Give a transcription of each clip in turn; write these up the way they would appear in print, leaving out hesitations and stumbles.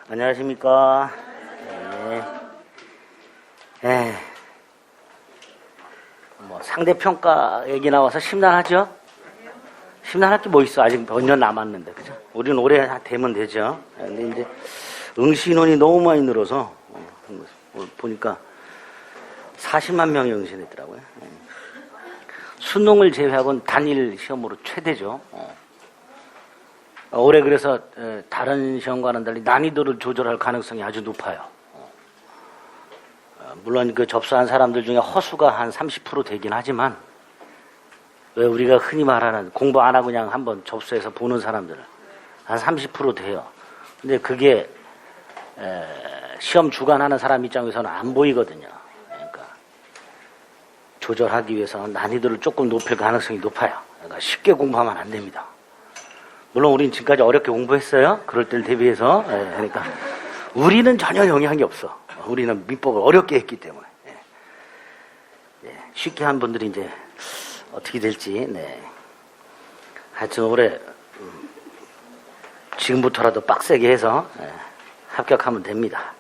안녕하십니까. 네. 뭐 상대평가 얘기 나와서 심란하죠? 심란할 게 뭐 있어. 아직 몇 년 남았는데, 그죠? 우리는 올해 되면 되죠. 근데 이제 응시인원이 너무 많이 늘어서 보니까 40만 명이 응시했더라고요. 수능을 제외하고는 단일 시험으로 최대죠. 올해 그래서 다른 시험과는 달리 난이도를 조절할 가능성이 아주 높아요. 물론 그 접수한 사람들 중에 허수가 한 30% 되긴 하지만, 왜 우리가 흔히 말하는 공부 안 하고 그냥 한번 접수해서 보는 사람들은 한 30% 돼요. 근데 그게 시험 주관하는 사람 입장에서는 안 보이거든요. 그러니까 조절하기 위해서 난이도를 조금 높일 가능성이 높아요. 그러니까 쉽게 공부하면 안 됩니다. 물론 우리는 지금까지 어렵게 공부했어요. 그럴 때를 대비해서. 그러니까 우리는 전혀 영향이 없어. 우리는 민법을 어렵게 했기 때문에. 쉽게 한 분들이 이제 어떻게 될지. 하여튼 올해 지금부터라도 빡세게 해서 합격하면 됩니다.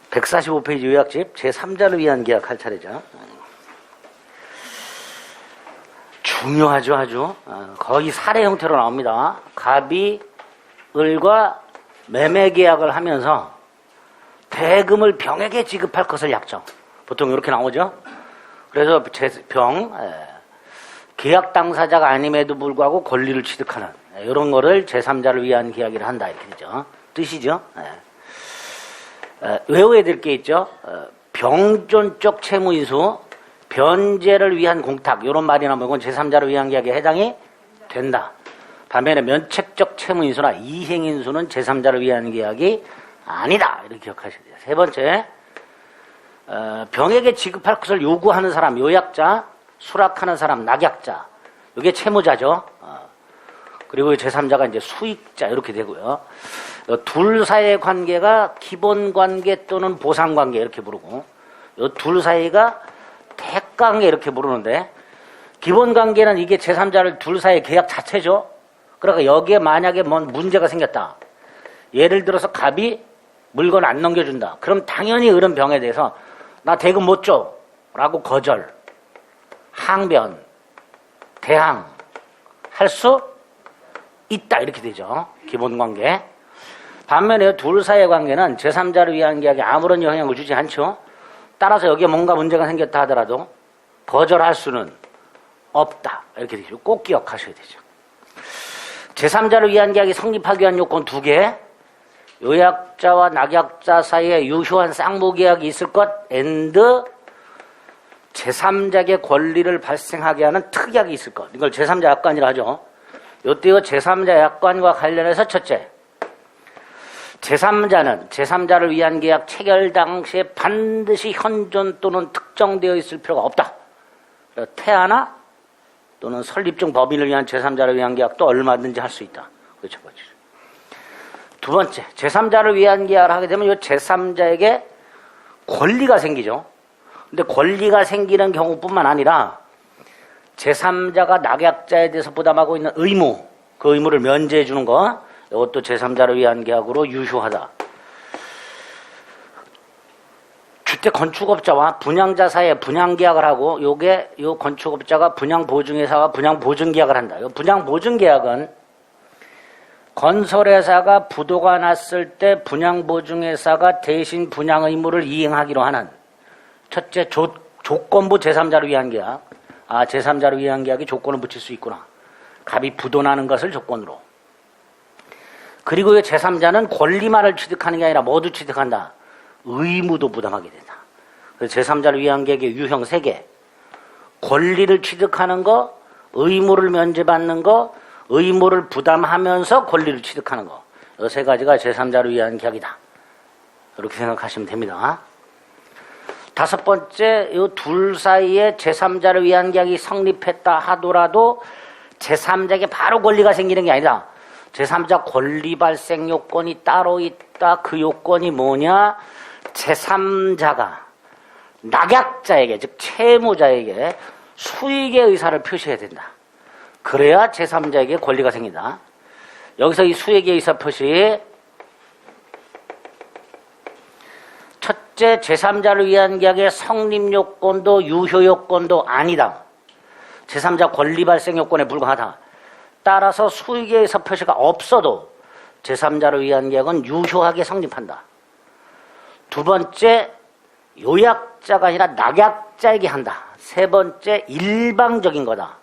145페이지 요약집 제3자를 위한 계약 할 차례죠. 중요하죠, 아주. 거의 사례 형태로 나옵니다. 갑이 을과 매매 계약을 하면서 대금을 병에게 지급할 것을 약정. 보통 이렇게 나오죠. 그래서 계약 당사자가 아님에도 불구하고 권리를 취득하는 이런 거를 제3자를 위한 계약이라 한다 이렇게 되죠. 뜻이죠. 외워야 될 게 있죠. 병존적 채무인수, 변제를 위한 공탁 이런 말이 나오면 이건 제3자를 위한 계약에 해당이 된다. 반면에 면책적 채무인수나 이행인수는 제3자를 위한 계약이 아니다. 이렇게 기억하셔야 돼요. 세 번째, 병에게 지급할 것을 요구하는 사람, 요약자, 수락하는 사람, 낙약자. 이게 채무자죠. 그리고 제3자가 이제 수익자 이렇게 되고요. 둘 사이의 관계가 기본관계 또는 보상관계 이렇게 부르고, 이 둘 사이가 택관계 이렇게 부르는데, 기본관계는 이게 제3자를 둘 사이의 계약 자체죠. 그러니까 여기에 만약에 뭔 문제가 생겼다. 예를 들어서 갑이 물건 안 넘겨준다. 그럼 당연히 을은 병에 대해서 나 대금 못 줘. 라고 거절, 항변, 대항 할 수 있다. 이렇게 되죠. 기본관계. 반면에 둘 사이의 관계는 제3자를 위한 계약에 아무런 영향을 주지 않죠. 따라서 여기에 뭔가 문제가 생겼다 하더라도 거절할 수는 없다. 이렇게 되죠. 꼭 기억하셔야 되죠. 제3자를 위한 계약이 성립하기 위한 요건 2개. 요약자와 낙약자 사이에 유효한 쌍무계약이 있을 것 and 제3자에게 권리를 발생하게 하는 특약이 있을 것. 이걸 제3자 약관이라 하죠. 요때요 제3자 약관과 관련해서 첫째, 제3자는 제3자를 위한 계약 체결 당시에 반드시 현존 또는 특정되어 있을 필요가 없다. 태아나 또는 설립 중 법인을 위한 제3자를 위한 계약도 얼마든지 할 수 있다. 그렇죠. 두 번째, 제3자를 위한 계약을 하게 되면 이 제3자에게 권리가 생기죠. 근데 권리가 생기는 경우뿐만 아니라 제3자가 낙약자에 대해서 부담하고 있는 의무, 그 의무를 면제해 주는 거, 이것도 제3자를 위한 계약으로 유효하다. 주택 건축업자와 분양자 사이에 분양계약을 하고, 요 건축업자가 분양보증회사와 분양보증계약을 한다. 요 분양보증계약은 건설회사가 부도가 났을 때 분양보증회사가 대신 분양 의무를 이행하기로 하는 첫째 조건부 제3자를 위한 계약. 제3자를 위한 계약이 조건을 붙일 수 있구나. 갑이 부도 나는 것을 조건으로. 그리고 이 제3자는 권리만을 취득하는 게 아니라 모두 취득한다. 의무도 부담하게 된다. 그래서 제3자를 위한 계약의 유형 3개. 권리를 취득하는 거, 의무를 면제받는 거, 의무를 부담하면서 권리를 취득하는 거. 이 3가지가 제3자를 위한 계약이다. 이렇게 생각하시면 됩니다. 5번째, 이 둘 사이에 제3자를 위한 계약이 성립했다 하더라도 제3자에게 바로 권리가 생기는 게 아니다. 제3자 권리 발생 요건이 따로 있다. 그 요건이 뭐냐? 제3자가 낙약자에게, 즉 채무자에게 수익의 의사를 표시해야 된다. 그래야 제3자에게 권리가 생긴다. 여기서 이 수익의 의사 표시 첫째, 제3자를 위한 계약의 성립 요건도 유효 요건도 아니다. 제3자 권리 발생 요건에 불과하다. 따라서 수익에 의해서 표시가 없어도 제3자를 위한 계약은 유효하게 성립한다. 두 번째, 요약자가 아니라 낙약자에게 한다. 세 번째, 일방적인 거다.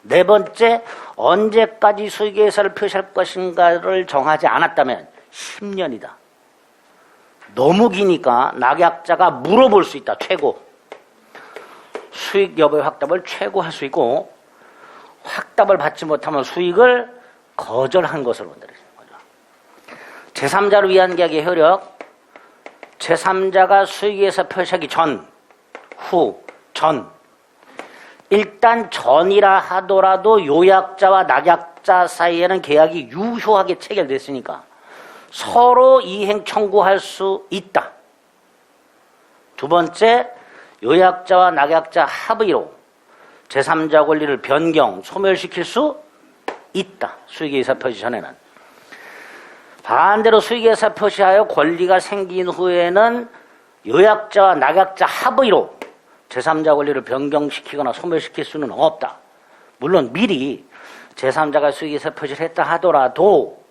네 번째, 언제까지 수익의 회사를 표시할 것인가를 정하지 않았다면 10년이다. 너무 기니까 낙약자가 물어볼 수 있다. 최고. 수익 여부의 확답을 최고 할 수 있고, 확답을 받지 못하면 수익을 거절한 것으로 본다는 거죠. 제3자를 위한 계약의 효력, 제3자가 수익에서 표시하기 전, 후, 전. 일단 전이라 하더라도 요약자와 낙약자 사이에는 계약이 유효하게 체결됐으니까 서로 이행 청구할 수 있다. 두 번째, 요약자와 낙약자 합의로 제3자 권리를 변경, 소멸시킬 수 있다. 수익의사 표시 전에는. 반대로 수익의사 표시하여 권리가 생긴 후에는 요약자와 낙약자 합의로 제3자 권리를 변경시키거나 소멸시킬 수는 없다. 물론 미리 제3자가 수익의사 표시를 했다 하더라도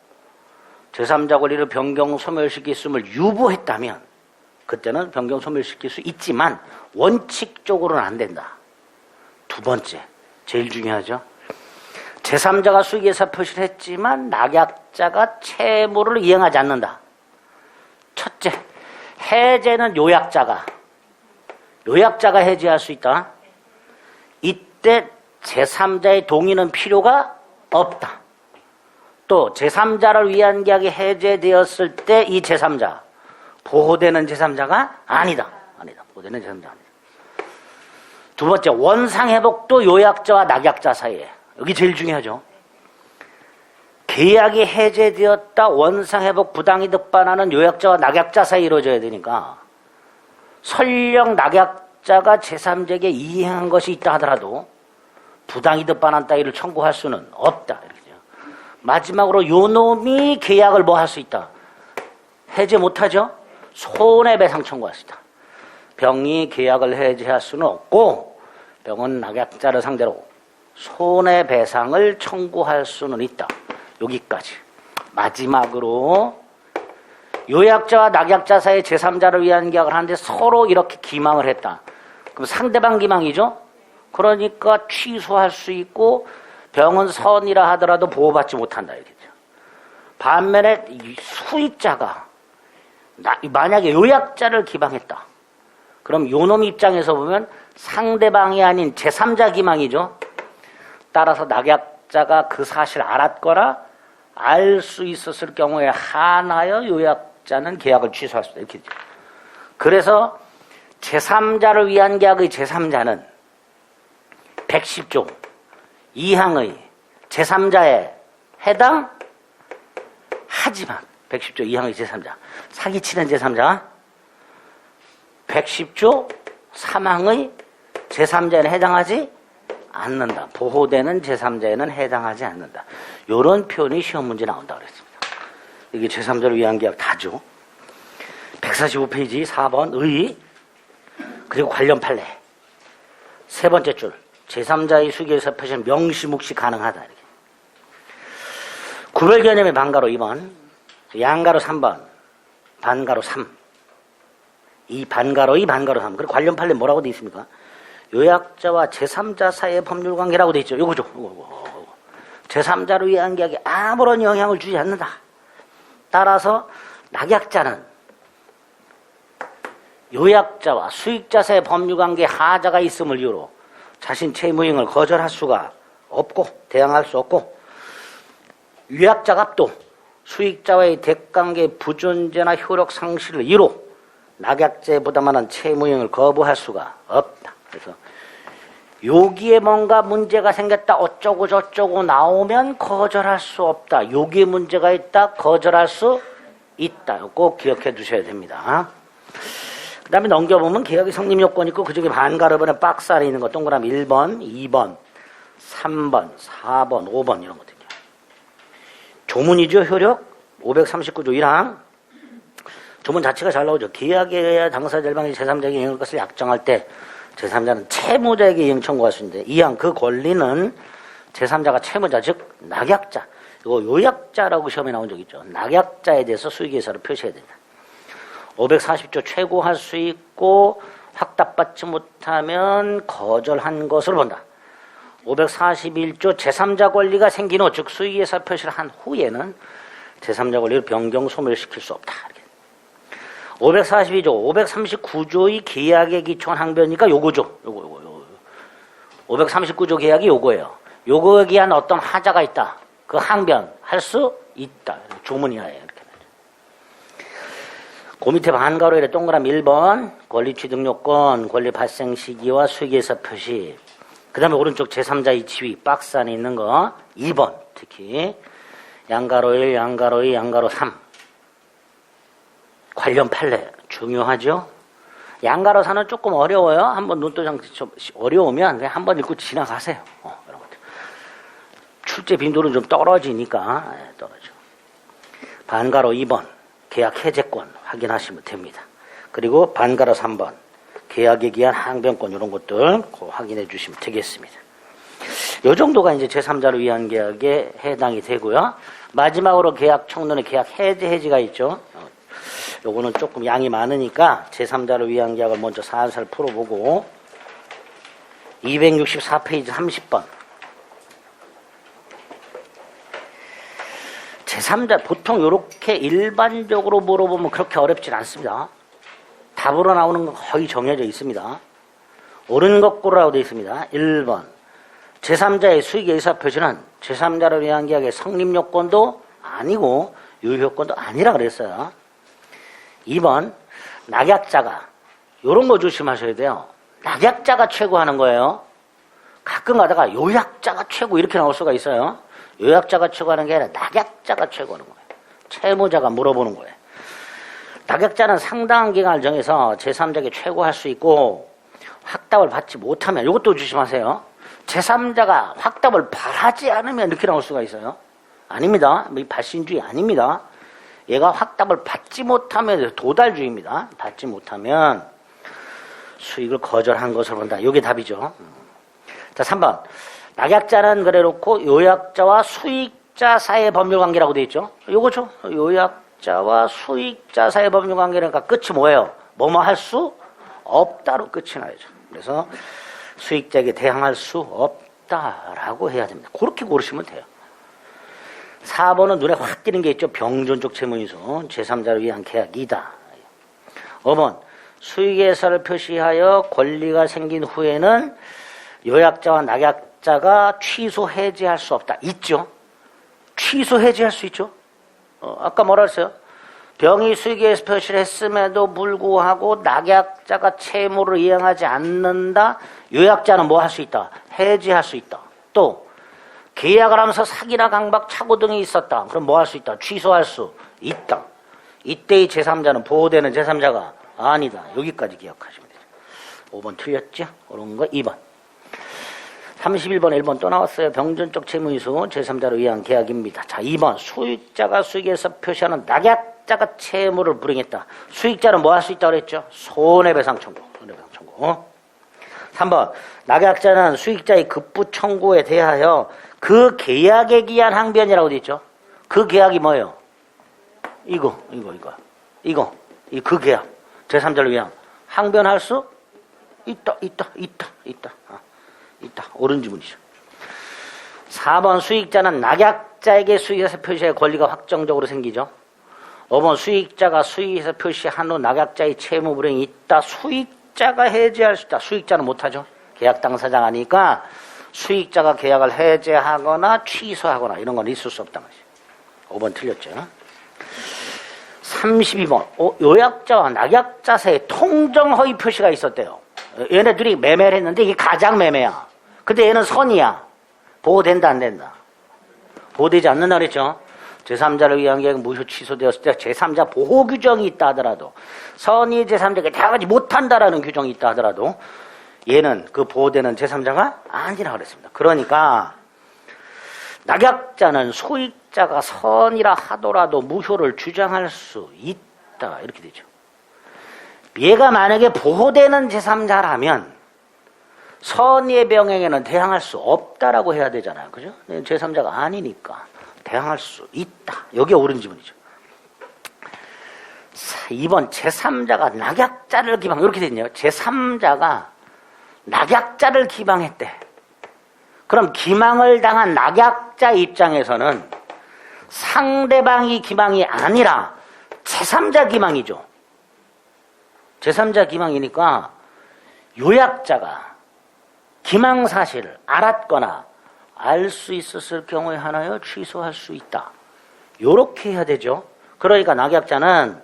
제3자 권리를 변경, 소멸시킬 수를 유보했다면 그때는 변경, 소멸시킬 수 있지만 원칙적으로는 안 된다. 두 번째, 제일 중요하죠. 제3자가 수익의사 표시를 했지만 낙약자가 채무를 이행하지 않는다. 첫째, 해제는 요약자가 해제할 수 있다. 이때 제3자의 동의는 필요가 없다. 또 제3자를 위한 계약이 해제되었을 때 이 제3자, 보호되는 제3자가 아니다. 보호되는 제3자가 아니다. 두 번째, 원상회복도 요약자와 낙약자 사이에. 여기 제일 중요하죠. 계약이 해제되었다 원상회복 부당이득 반환은 요약자와 낙약자 사이에 이루어져야 되니까 설령 낙약자가 제3자에게 이행한 것이 있다 하더라도 부당이득 반환 따위를 청구할 수는 없다. 이렇게죠. 마지막으로 요놈이 계약을 뭐 할 수 있다? 해제 못하죠? 손해배상 청구할 수 있다. 병이 계약을 해제할 수는 없고 병은 낙약자를 상대로 손해배상을 청구할 수는 있다. 여기까지. 마지막으로 요약자와 낙약자 사이에 제3자를 위한 계약을 하는데 서로 이렇게 기망을 했다. 그럼 상대방 기망이죠? 그러니까 취소할 수 있고 병은 선이라 하더라도 보호받지 못한다. 이렇게죠. 반면에 수익자가 만약에 요약자를 기망했다. 그럼 요놈 입장에서 보면 상대방이 아닌 제3자 기망이죠. 따라서 낙약자가 그 사실을 알았거나 알 수 있었을 경우에 한하여 요약자는 계약을 취소할 수 있다. 이렇게. 그래서 제3자를 위한 계약의 제3자는 110조 2항의 제3자에 해당하지만 110조 2항의 제3자 사기치는 제3자 110조 3항의 제3자에는 해당하지 않는다. 보호되는 제3자에는 해당하지 않는다. 이런 표현이 시험 문제 나온다 그랬습니다. 이게 제3자를 위한 계약 다죠. 145페이지 4번 의 그리고 관련 판례 세 번째 줄 제3자의 수기에서 표시는 명시묵시 가능하다. 이렇게. 구별 개념의 반가로 2번 양가로 3번 반가로 3 이 반가로의 반가로 3 그리고 관련 판례 뭐라고 되어 있습니까? 요약자와 제3자 사이의 법률관계라고 되어 있죠. 요거죠. 요거. 제3자를 위한 계약에 아무런 영향을 주지 않는다. 따라서 낙약자는 요약자와 수익자 사이의 법률관계에 하자가 있음을 이유로 자신 채무이행을 거절할 수가 없고 대항할 수 없고 요약자가 또 수익자와의 대관계 부존재나 효력 상실을 이유로 낙약자에 부담하는 채무이행을 거부할 수가 없다. 그래서 여기에 뭔가 문제가 생겼다 어쩌고 저쩌고 나오면 거절할 수 없다. 여기에 문제가 있다 거절할 수 있다. 꼭 기억해 두셔야 됩니다. 그 다음에 넘겨보면 계약의 성립 요건이 있고 그중에 반가르번에 박스 안에 있는 거 동그라미 1번, 2번, 3번, 4번, 5번 이런 것들이요. 조문이죠. 효력 539조 1항 조문 자체가 잘 나오죠. 계약에 의해 당사자 일방이 제3자에게 이행할 것을 약정할 때 제3자는 채무자에게 이행 청구할 수 있는데 이항 그 권리는 제3자가 채무자 즉 낙약자 이거 요약자라고 시험에 나온 적 있죠. 낙약자에 대해서 수익예사를 표시해야 된다. 540조 최고할 수 있고 확답받지 못하면 거절한 것으로 본다. 541조 제3자 권리가 생긴 후 즉 수익예사 표시를 한 후에는 제3자 권리를 변경 소멸시킬 수 없다. 542조, 539조의 계약에 기초한 항변이니까 요거죠. 요거. 539조 계약이 요거예요. 요거에 기한 어떤 하자가 있다. 그 항변 할 수 있다. 조문이하에 이렇게. 그 밑에 반가로 이래 동그라미 1번 권리 취득 요건, 권리 발생 시기와 수익예사 표시. 그 다음에 오른쪽 제3자의 지위 박스 안에 있는 거 2번 특히 양가로 1, 양가로 2, 양가로 3 관련 판례 중요하죠. 양가로 4는 조금 어려워요. 한번 눈도장 좀 어려우면 그냥 한번 읽고 지나가세요. 이런 것들. 출제 빈도는 좀 떨어지니까 떨어져. 반가로 2번 계약 해제권 확인하시면 됩니다. 그리고 반가로 3번 계약에 기한 항변권 이런 것들 확인해 주시면 되겠습니다. 이 정도가 이제 제3자를 위한 계약에 해당이 되고요. 마지막으로 계약 청론의 계약 해제가 있죠. 요거는 조금 양이 많으니까 제3자를 위한 계약을 먼저 살살 풀어보고 264페이지 30번 제3자 보통 이렇게 일반적으로 물어보면 그렇게 어렵진 않습니다. 답으로 나오는 건 거의 정해져 있습니다. 옳은 것고라고 되어 있습니다. 1번 제3자의 수익의 의사표시는 제3자를 위한 계약의 성립요건도 아니고 유효요건도 아니라 그랬어요. 2번 낙약자가 요런 거 조심하셔야 돼요. 낙약자가 최고하는 거예요. 가끔 가다가 요약자가 최고 이렇게 나올 수가 있어요. 요약자가 최고하는 게 아니라 낙약자가 최고하는 거예요. 채무자가 물어보는 거예요. 낙약자는 상당한 기간을 정해서 제3자에게 최고할 수 있고 확답을 받지 못하면 이것도 조심하세요. 제3자가 확답을 바라지 않으면 이렇게 나올 수가 있어요. 아닙니다. 발신주의 아닙니다. 얘가 확답을 받지 못하면 도달주의입니다. 받지 못하면 수익을 거절한 것을 본다. 이게 답이죠. 자, 3번. 낙약자는 그래놓고 요약자와 수익자 사이의 법률관계라고 되어 있죠. 요거죠. 요약자와 수익자 사이의 법률관계니까 끝이 뭐예요? 뭐뭐 할 수 없다로 끝이 나야죠. 그래서 수익자에게 대항할 수 없다라고 해야 됩니다. 그렇게 고르시면 돼요. 4번은 눈에 확 띄는 게 있죠. 병존적 채무인수 제3자를 위한 계약이다. 5번 수익예사를 표시하여 권리가 생긴 후에는 요약자와 낙약자가 취소 해지할 수 없다. 있죠. 취소 해지할 수 있죠. 아까 뭐라 했어요? 병이 수익예사 표시를 했음에도 불구하고 낙약자가 채무를 이행하지 않는다. 요약자는 뭐 할 수 있다? 해지할 수 있다. 또 계약을 하면서 사기나 강박, 착오 등이 있었다. 그럼 뭐 할 수 있다? 취소할 수 있다. 이때의 제3자는 보호되는 제3자가 아니다. 여기까지 기억하시면 돼요. 5번 틀렸죠? 그런 거 2번. 31번 1번 또 나왔어요. 병존적 채무인수 제3자를 위한 계약입니다. 자, 2번 수익자가 수익에서 표시하는 낙약자가 채무를 불이행했다. 수익자는 뭐 할 수 있다고 그랬죠? 손해배상 청구. 3번 낙약자는 수익자의 급부 청구에 대하여 그 계약에 기한 항변이라고 되어 있죠. 그 계약이 뭐예요? 이거. 그 계약. 제3자를 위한 항변할 수 있다. 옳은 지문이죠. 4번 수익자는 낙약자에게 수익에서 표시의 권리가 확정적으로 생기죠. 5번 수익자가 수익에서 표시한 후 낙약자의 채무 불이행이 있다. 수익자가 해지할 수 있다. 수익자는 못하죠. 계약 당사자가 아니니까 수익자가 계약을 해제하거나 취소하거나 이런 건 있을 수 없단 말이죠. 5번 틀렸죠. 32번 요약자와 낙약자 사이에 통정허위 표시가 있었대요. 얘네들이 매매를 했는데 이게 가장 매매야. 근데 얘는 선이야. 보호된다 안 된다? 보호되지 않는다 그랬죠. 제3자를 위한 계약 무효 취소되었을 때 제3자 보호 규정이 있다 하더라도 선이 제3자에게 대항하지 못한다라는 규정이 있다 하더라도 얘는 그 보호되는 제3자가 아니라 그랬습니다. 그러니까 낙약자는 소익자가 선이라 하더라도 무효를 주장할 수 있다. 이렇게 되죠. 얘가 만약에 보호되는 제3자라면 선의의 병행에는 대항할 수 없다라고 해야 되잖아요. 그죠? 제3자가 아니니까 대항할 수 있다. 여기에 옳은 지문이죠. 2번 제3자가 낙약자를 기방 이렇게 됐네요. 제3자가 낙약자를 기방했대. 그럼 기망을 당한 낙약자 입장에서는 상대방이 기망이 아니라 제3자 기망이죠. 제3자 기망이니까 요약자가 기망 사실을 알았거나 알 수 있었을 경우에 하나여 취소할 수 있다. 요렇게 해야 되죠. 그러니까 낙약자는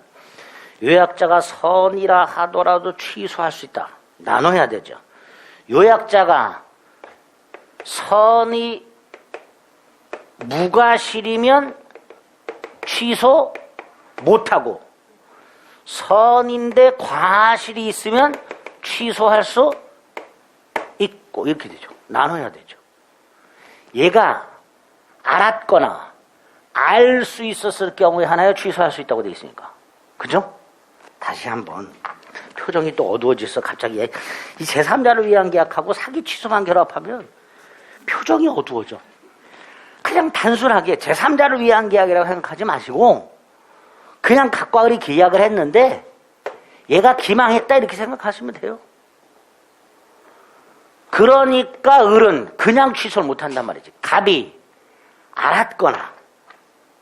요약자가 선이라 하더라도 취소할 수 있다. 나눠야 되죠. 요약자가 선이 무과실이면 취소 못하고 선인데 과실이 있으면 취소할 수 있고 이렇게 되죠. 나눠야 되죠. 얘가 알았거나 알 수 있었을 경우에 하나여 취소할 수 있다고 되어 있으니까. 그죠? 다시 한번 표정이 또 어두워져서 갑자기 이 제3자를 위한 계약하고 사기 취소만 결합하면 표정이 어두워져. 그냥 단순하게 제3자를 위한 계약이라고 생각하지 마시고 그냥 각과 을이 계약을 했는데 얘가 기망했다 이렇게 생각하시면 돼요. 그러니까 을은 그냥 취소를 못한단 말이지. 갑이 알았거나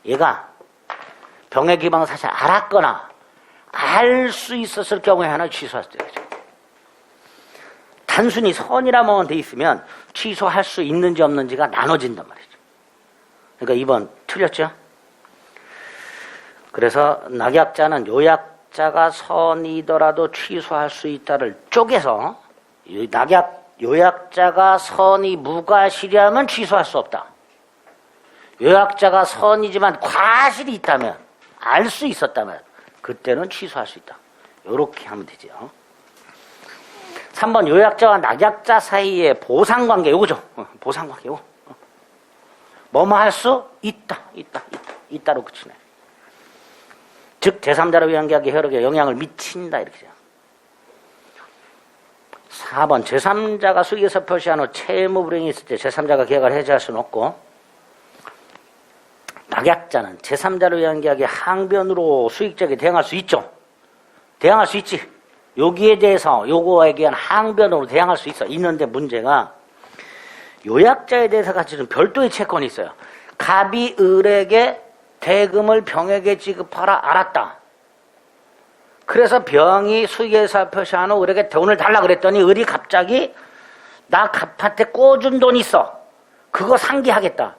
얘가 병의 기망 사실 알았거나 알 수 있었을 경우에 하나 취소할 수 있죠. 단순히 선이라만 돼 있으면 취소할 수 있는지 없는지가 나눠진단 말이죠. 그러니까 2번 틀렸죠? 그래서 낙약자는 요약자가 선이더라도 취소할 수 있다를 쪼개서 요약자가 선이 무과실이라면 취소할 수 없다. 요약자가 선이지만 과실이 있다면 알 수 있었다면 그때는 취소할 수 있다. 이렇게 하면 되죠. 3번 요약자와 낙약자 사이의 보상관계 요거죠. 보상관계 요거. 뭐뭐 할 수 있다로 그치네. 즉 제3자를 위한 계약의 효력에 영향을 미친다 이렇게 돼요. 4번 제3자가 수익에서 표시한 후 채무 불이행이 있을 때 제3자가 계약을 해지할 수는 없고 낙약자는 제3자를 위한 계약의 항변으로 수익자에게 대항할 수 있죠. 대항할 수 있지. 여기에 대해서 요거에 대한 항변으로 대항할 수 있는데 문제가 요약자에 대해서 가지는 별도의 채권이 있어요. 갑이 을에게 대금을 병에게 지급하라 알았다. 그래서 병이 수익에서 표시한 후 을에게 돈을 달라 그랬더니 을이 갑자기 나 갑한테 꿔준 돈 있어. 그거 상기하겠다.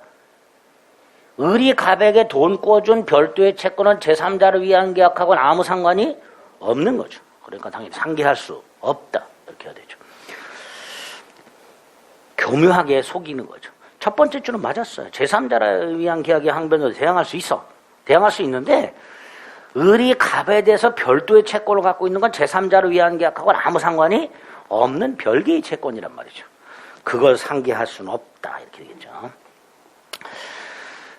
을이 갑에게 돈 꿔준 별도의 채권은 제3자를 위한 계약하고는 아무 상관이 없는 거죠. 그러니까 당연히 상기할 수 없다. 이렇게 해야 되죠. 교묘하게 속이는 거죠. 첫 번째 줄은 맞았어요. 제3자를 위한 계약의 항변으로 대항할 수 있어. 대항할 수 있는데 을이 갑에 대해서 별도의 채권을 갖고 있는 건 제3자를 위한 계약하고는 아무 상관이 없는 별개의 채권이란 말이죠. 그걸 상기할 수는 없다. 이렇게 되겠죠.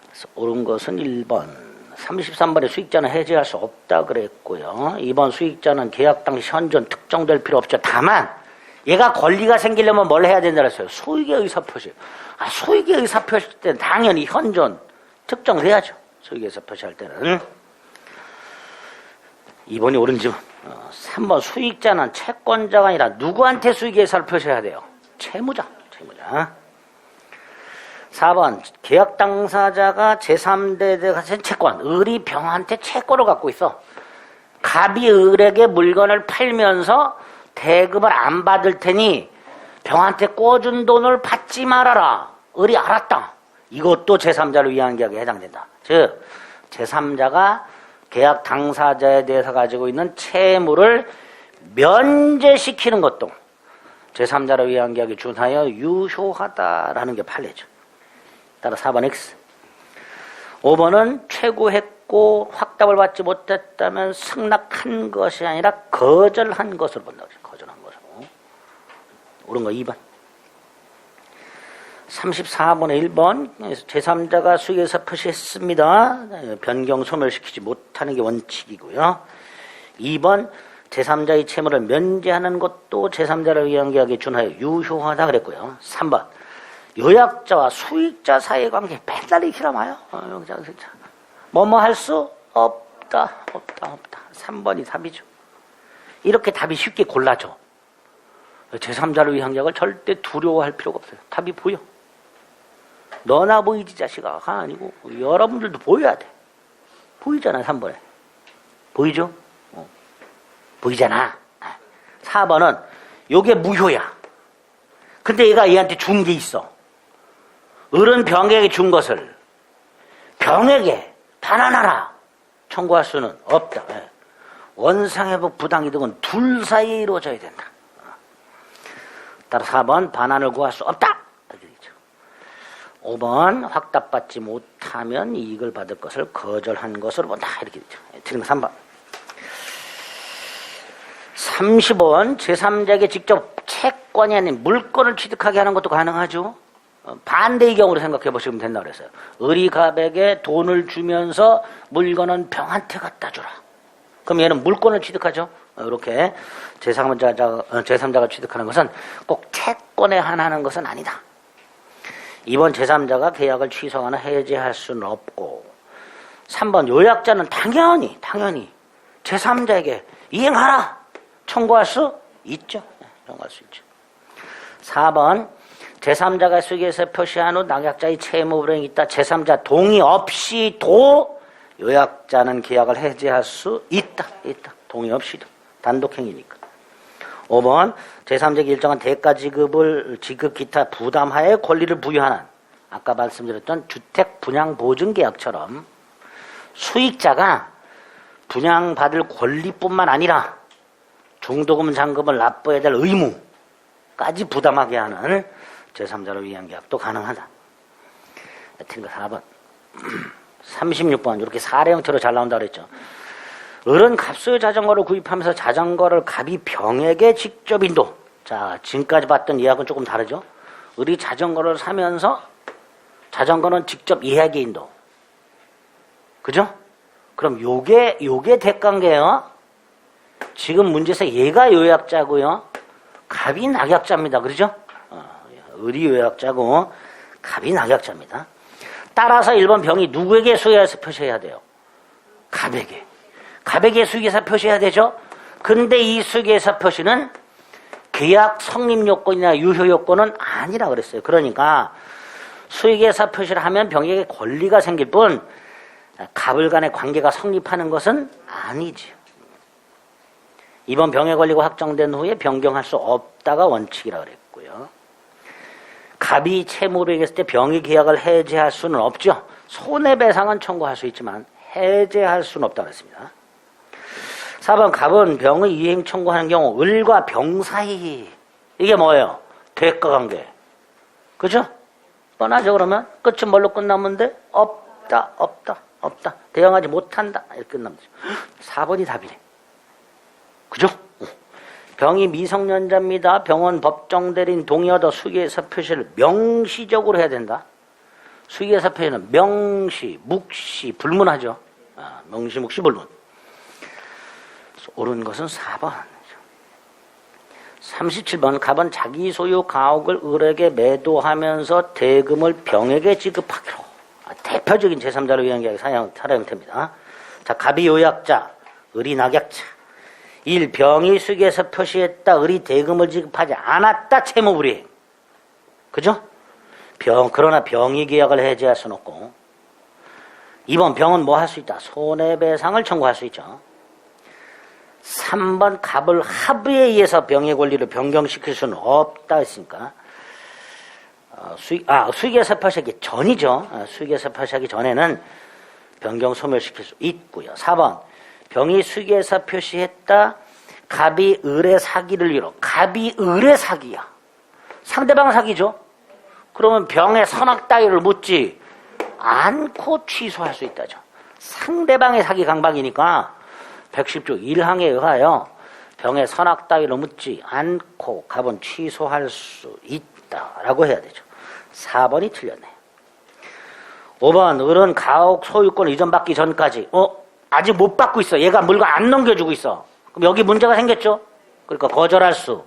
그래서 옳은 것은 1번. 33번에 수익자는 해지할 수 없다 그랬고요. 2번 수익자는 계약 당시 현존 특정될 필요 없죠. 다만 얘가 권리가 생기려면 뭘 해야 된다 그랬어요? 소익의 의사표시. 소익의 의사표시 때는 당연히 현존 특정돼야죠. 소익의 의사표시할 때는. 2번이 옳은 지문. 3번 수익자는 채권자가 아니라 누구한테 수익의 의사를 표시해야 돼요? 채무자. 4번 계약 당사자가 제3대에 가진 채권. 을이 병한테 채권을 갖고 있어. 갑이 을에게 물건을 팔면서 대금을 안 받을 테니 병한테 꿔준 돈을 받지 말아라. 을이 알았다. 이것도 제3자를 위한 계약에 해당된다. 즉 제3자가 계약 당사자에 대해서 가지고 있는 채무를 면제시키는 것도 제3자를 위한 계약에 준하여 유효하다라는 게 판례죠. 따라 4번 X. 5번은 최고했고 확답을 받지 못했다면 승낙한 것이 아니라 거절한 것을 본다고 했죠. 거절한 것으로. 옳은 거 2번. 34번에 1번 제3자가 수익에서 표시했습니다. 변경 소멸시키지 못하는 게 원칙이고요. 2번 제3자의 채무를 면제하는 것도 제3자를 위한 계약에 준하여 유효하다 그랬고요. 3번 요약자와 수익자 사이의 관계 맨날 이렇게나마요. 뭐뭐 할 수 없다. 3번이 답이죠. 이렇게 답이 쉽게 골라져. 제3자를 위한 계약을 절대 두려워할 필요가 없어요. 답이 보여. 너나 보이지 자식아 아니고 여러분들도 보여야 돼. 보이잖아. 3번에 보이죠? 보이잖아. 4번은 요게 무효야. 근데 얘가 얘한테 준 게 있어. 을은 병에게 준 것을 병에게 반환하라 청구할 수는 없다. 원상회복 부당이득은 둘 사이에 이루어져야 된다. 따라 4번 반환을 구할 수 없다. 5번 확답받지 못하면 이익을 받을 것을 거절한 것으로 본다. 이렇게 되죠. 틀린 거 3번. 30번 제3자에게 직접 채권이 아닌 물건을 취득하게 하는 것도 가능하죠. 반대의 경우로 생각해 보시면 된다고 그랬어요. 을이 갑에게 돈을 주면서 물건은 병한테 갖다 주라. 그럼 얘는 물건을 취득하죠. 이렇게 제3자가 취득하는 것은 꼭 채권에 한하는 것은 아니다. 이번 제3자가 계약을 취소하거나 해지할 수는 없고 3번 요약자는 당연히 제3자에게 이행하라 청구할 수 있죠. 청구할 수 있죠. 4번 제3자가 수익에서 표시한 후 낙약자의 채무 불이행이 있다. 제3자 동의 없이도 요약자는 계약을 해지할 수 있다. 동의 없이도. 단독행위니까. 5번 제3자에게 일정한 대가 지급 기타 부담하에 권리를 부여하는 아까 말씀드렸던 주택 분양 보증 계약처럼 수익자가 분양받을 권리뿐만 아니라 중도금 잔금을 납부해야 될 의무까지 부담하게 하는 제3자를 위한 계약도 가능하다. 틀린 거 4번. 36번 이렇게 사례 형태로 잘 나온다고 그랬죠. 을은 갑수의 자전거를 구입하면서 자전거를 갑이 병에게 직접 인도. 자, 지금까지 봤던 예약은 조금 다르죠. 을이 자전거를 사면서 자전거는 직접 얘에게 인도. 그죠? 그럼 요게 대가인게요. 지금 문제에서 얘가 요약자고요. 갑이 낙약자입니다. 그러죠? 을이 요약자고 갑이 낙약자입니다. 따라서 1번 병이 누구에게 수의해서 표시해야 돼요? 갑에게 수의계사 표시해야 되죠? 근데 이 수의계사 표시는 계약 성립 요건이나 유효 요건은 아니라 그랬어요. 그러니까 수의계사 표시를 하면 병에게 권리가 생길 뿐 갑을 간의 관계가 성립하는 것은 아니죠. 이번 병에 걸리고 확정된 후에 변경할 수 없다가 원칙이라 그랬고요. 갑이 채무를 얘기했을 때 병이 계약을 해제할 수는 없죠. 손해배상은 청구할 수 있지만 해제할 수는 없다고 그랬습니다. 4번 갑은 병의 이행 청구하는 경우 을과 병 사이 이게 뭐예요? 대가관계. 그죠? 뻔하죠. 그러면 끝은 뭘로 끝나면 돼? 없다. 대응하지 못한다. 이렇게 끝나면 되죠. 4번이 답이네. 그죠? 병이 미성년자입니다. 병원 법정 대리인 동의 얻어 수의계사 표시를 명시적으로 해야 된다. 수의계사 표시는 명시, 묵시, 불문하죠. 명시, 묵시, 불문. 옳은 것은 4번. 37번 갑은 자기 소유 가옥을 을에게 매도하면서 대금을 병에게 지급하기로. 대표적인 제3자를 위한 계약의 사례 형태입니다. 자, 갑이 요약자, 을이 낙약자. 1. 병이 수익에서 표시했다. 을이 대금을 지급하지 않았다. 채무불이행. 그죠? 그러나 병이 계약을 해지할 수는 없고. 2번 병은 뭐 할 수 있다? 손해배상을 청구할 수 있죠. 3번 갑을 합의에 의해서 병의 권리를 변경시킬 수는 없다 했으니까 수익에서 표시하기 전이죠. 수익에서 표시하기 전에는 변경 소멸시킬 수 있고요. 4번 병이 수익에서 표시했다. 갑이 을의 사기를 이뤄. 갑이 을의 사기야. 상대방 사기죠. 그러면 병의 선악 따위를 묻지 않고 취소할 수 있다죠. 상대방의 사기 강박이니까 110조 1항에 의하여 병의 선악 따위를 묻지 않고 갑은 취소할 수 있다라고 해야 되죠. 4번이 틀렸네요. 5번 을은 가옥 소유권 이전받기 전까지 아직 못 받고 있어. 얘가 물건 안 넘겨주고 있어. 그럼 여기 문제가 생겼죠? 그러니까 거절할 수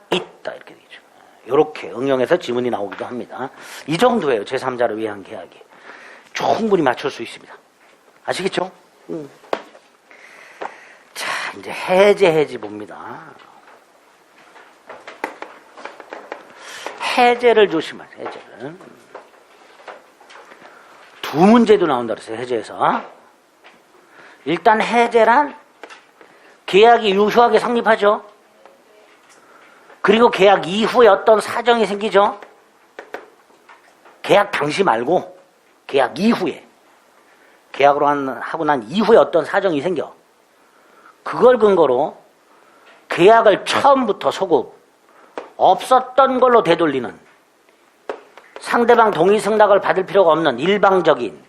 있다. 이렇게 되죠. 이렇게 응용해서 지문이 나오기도 합니다. 이 정도예요. 제3자를 위한 계약이. 충분히 맞출 수 있습니다. 아시겠죠? 자, 이제 해제 봅니다. 해제를 조심하세요. 해제를. 두 문제도 나온다 그랬어요. 해제에서. 일단 해제란 계약이 유효하게 성립하죠. 그리고 계약 이후에 어떤 사정이 생기죠. 계약 당시 말고 계약 이후에. 계약으로 하고 난 이후에 어떤 사정이 생겨. 그걸 근거로 계약을 처음부터 소급 없었던 걸로 되돌리는, 상대방 동의 승낙을 받을 필요가 없는 일방적인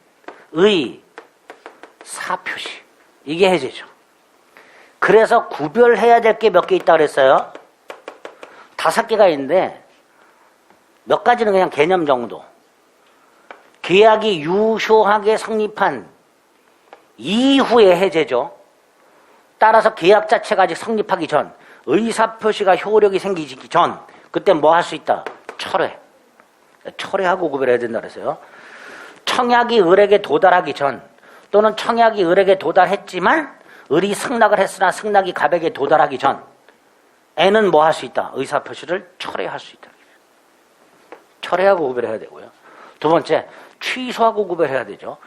의사표시. 이게 해제죠. 그래서 구별해야 될 게 몇 개 있다고 그랬어요? 5개가 있는데 몇 가지는 그냥 개념 정도. 계약이 유효하게 성립한 이후의 해제죠. 따라서 계약 자체가 아직 성립하기 전, 의사표시가 효력이 생기기 전, 그때 뭐 할 수 있다? 철회. 철회하고 구별해야 된다 그랬어요. 청약이 을에게 도달하기 전, 또는 청약이 을에게 도달했지만 을이 승낙을 했으나 승낙이 갑에게 도달하기 전, 애는 뭐 할 수 있다? 의사표시를 철회할 수 있다. 철회하고 구별해야 되고요. 두 번째, 취소하고 구별해야 되죠.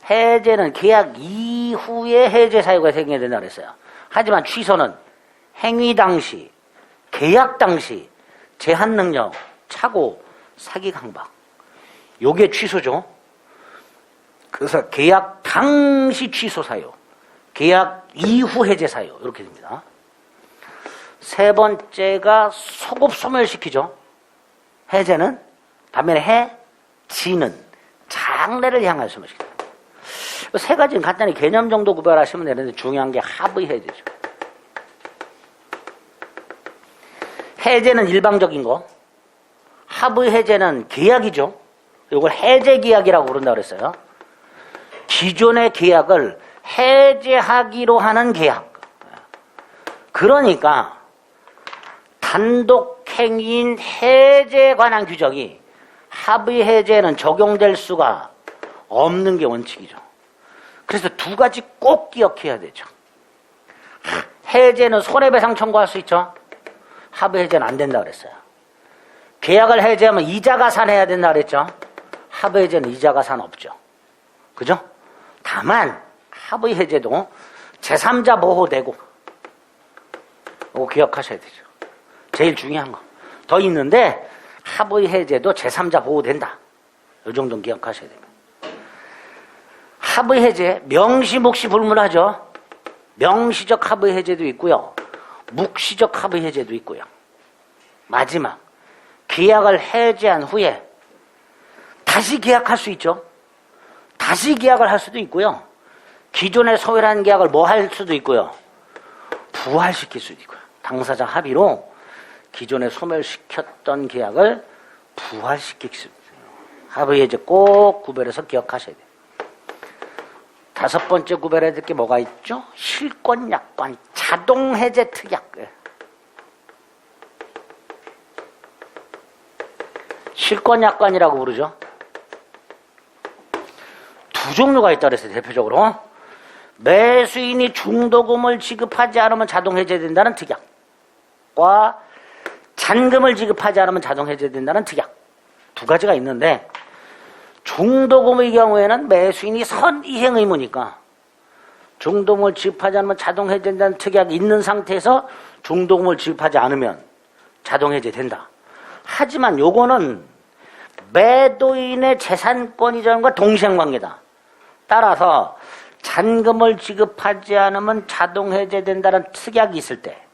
해제는 계약 이후에 해제 사유가 생겨야 된다 그랬어요. 하지만 취소는 행위 당시, 계약 당시, 제한 능력, 착오, 사기 강박. 요게 취소죠. 그래서 계약 당시 취소 사유, 계약 이후 해제 사유, 이렇게 됩니다. 세 번째가 소급 소멸시키죠. 해제는. 반면에 해지는 장래를 향하여 소멸시키죠. 세 가지는 간단히 개념 정도 구별하시면 되는데 중요한 게 합의 해제죠. 해제는 일방적인 거, 합의 해제는 계약이죠. 이걸 해제 계약이라고 부른다고 그랬어요. 기존의 계약을 해제하기로 하는 계약. 그러니까 단독 행위인 해제에 관한 규정이 합의 해제에는 적용될 수가 없는 게 원칙이죠. 그래서 두 가지 꼭 기억해야 되죠. 해제는 손해배상 청구할 수 있죠. 합의 해제는 안 된다 그랬어요. 계약을 해제하면 이자가산 해야 된다 그랬죠. 합의 해제는 이자가산 없죠. 그죠? 다만 합의 해제도 제3자 보호되고, 이거 기억하셔야 되죠. 제일 중요한 거. 더 있는데 합의 해제도 제3자 보호된다. 이 정도는 기억하셔야 됩니다. 합의 해제, 명시, 묵시 불문하죠. 명시적 합의 해제도 있고요. 묵시적 합의 해제도 있고요. 마지막, 계약을 해제한 후에 다시 계약할 수 있죠. 다시 계약을 할 수도 있고요. 기존에 소멸한 계약을 뭐 할 수도 있고요. 부활시킬 수도 있고요. 당사자 합의로 기존에 소멸시켰던 계약을 부활시킬 수 있어요. 합의 해제 꼭 구별해서 기억하셔야 돼요. 5번째 구별해야 될 게 뭐가 있죠? 실권 약관, 자동 해제 특약. 실권 약관이라고 부르죠. 두 종류가 있다 그랬어요. 대표적으로 매수인이 중도금을 지급하지 않으면 자동 해제된다는 특약과 잔금을 지급하지 않으면 자동 해제된다는 특약, 두 가지가 있는데, 중도금의 경우에는 매수인이 선이행 의무니까 중도금을 지급하지 않으면 자동 해제된다는 특약이 있는 상태에서 중도금을 지급하지 않으면 자동 해제된다. 하지만 요거는 매도인의 재산권 이전과 동시행관계다. 따라서 잔금을 지급하지 않으면 자동 해제된다는 특약이 있을 때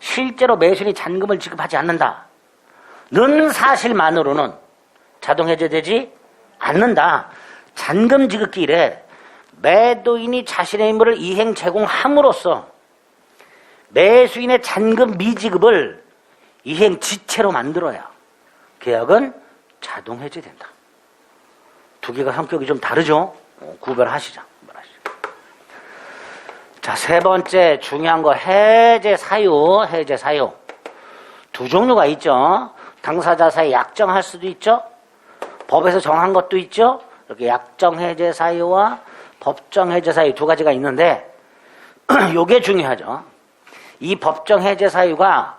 실제로 매수인이 잔금을 지급하지 않는다는 사실만으로는 자동 해제되지 않는다. 잔금 지급기일에 매도인이 자신의 의무를 이행 제공함으로써 매수인의 잔금 미지급을 이행 지체로 만들어야 계약은 자동 해제된다. 두 개가 성격이 좀 다르죠? 구별하시자. 자, 세 번째 중요한 거 해제 사유, 해제 사유. 두 종류가 있죠. 당사자 사유 약정할 수도 있죠. 법에서 정한 것도 있죠. 이렇게 약정 해제 사유와 법정 해제 사유 두 가지가 있는데 요게 중요하죠. 이 법정 해제 사유가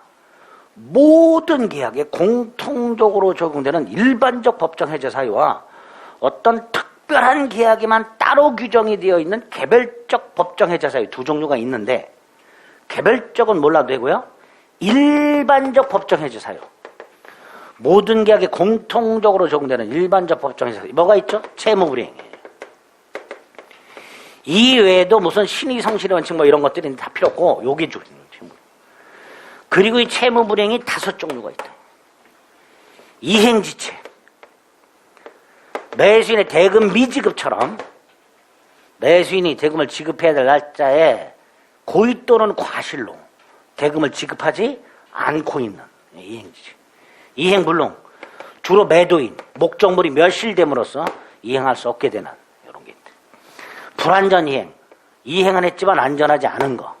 모든 계약에 공통적으로 적용되는 일반적 법정 해제 사유와 어떤 특별한 계약에만 따로 규정이 되어 있는 개별적 법정 해제 사유 두 종류가 있는데, 개별적은 몰라도 되고요. 일반적 법정 해제 사유, 모든 계약에 공통적으로 적용되는 일반적 법정 해제 사유 뭐가 있죠? 채무불이행이에요. 이 외에도 무슨 신의 성실의 원칙 뭐 이런 것들이 다 필요 없고 요게 중요해요. 그리고 이 채무불이행이 5종류가 있다. 이행지체, 매수인의 대금 미지급처럼 매수인이 대금을 지급해야 될 날짜에 고의 또는 과실로 대금을 지급하지 않고 있는 이행지체. 이행불능, 주로 매도인, 목적물이 멸실됨으로써 이행할 수 없게 되는 이런 게 있다. 불완전 이행, 이행은 했지만 안전하지 않은 거.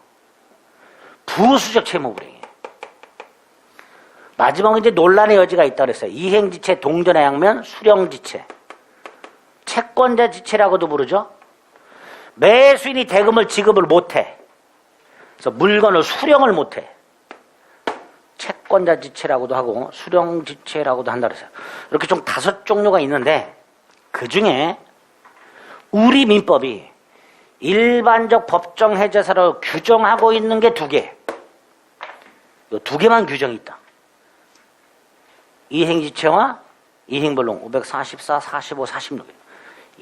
부수적 채무불이행. 마지막에 이제 논란의 여지가 있다고 그랬어요. 이행지체, 동전의 양면, 수령지체. 채권자 지체라고도 부르죠. 매수인이 대금을 지급을 못해. 그래서 물건을 수령을 못해. 채권자 지체라고도 하고 수령 지체라고도 한다 그랬어요. 이렇게 좀 5종류가 있는데 그 중에 우리 민법이 일반적 법정 해제사로 규정하고 있는 게 2개. 이 2개만 규정이 있다. 이행지체와 이행불능 544, 45, 46.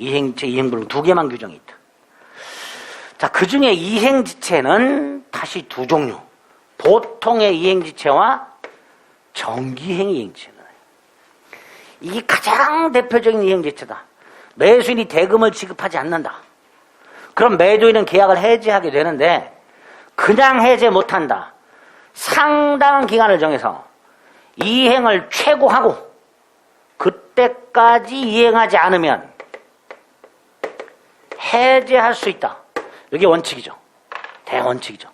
이행지체, 이행불능 2개만 규정이 있다. 자, 그 중에 이행지체는 다시 2종류. 보통의 이행지체와 정기행 이행지체는. 이게 가장 대표적인 이행지체다. 매수인이 대금을 지급하지 않는다. 그럼 매도인은 계약을 해지하게 되는데 그냥 해지 못한다. 상당한 기간을 정해서 이행을 최고하고 그때까지 이행하지 않으면 해제할 수 있다. 이게 원칙이죠. 대원칙이죠.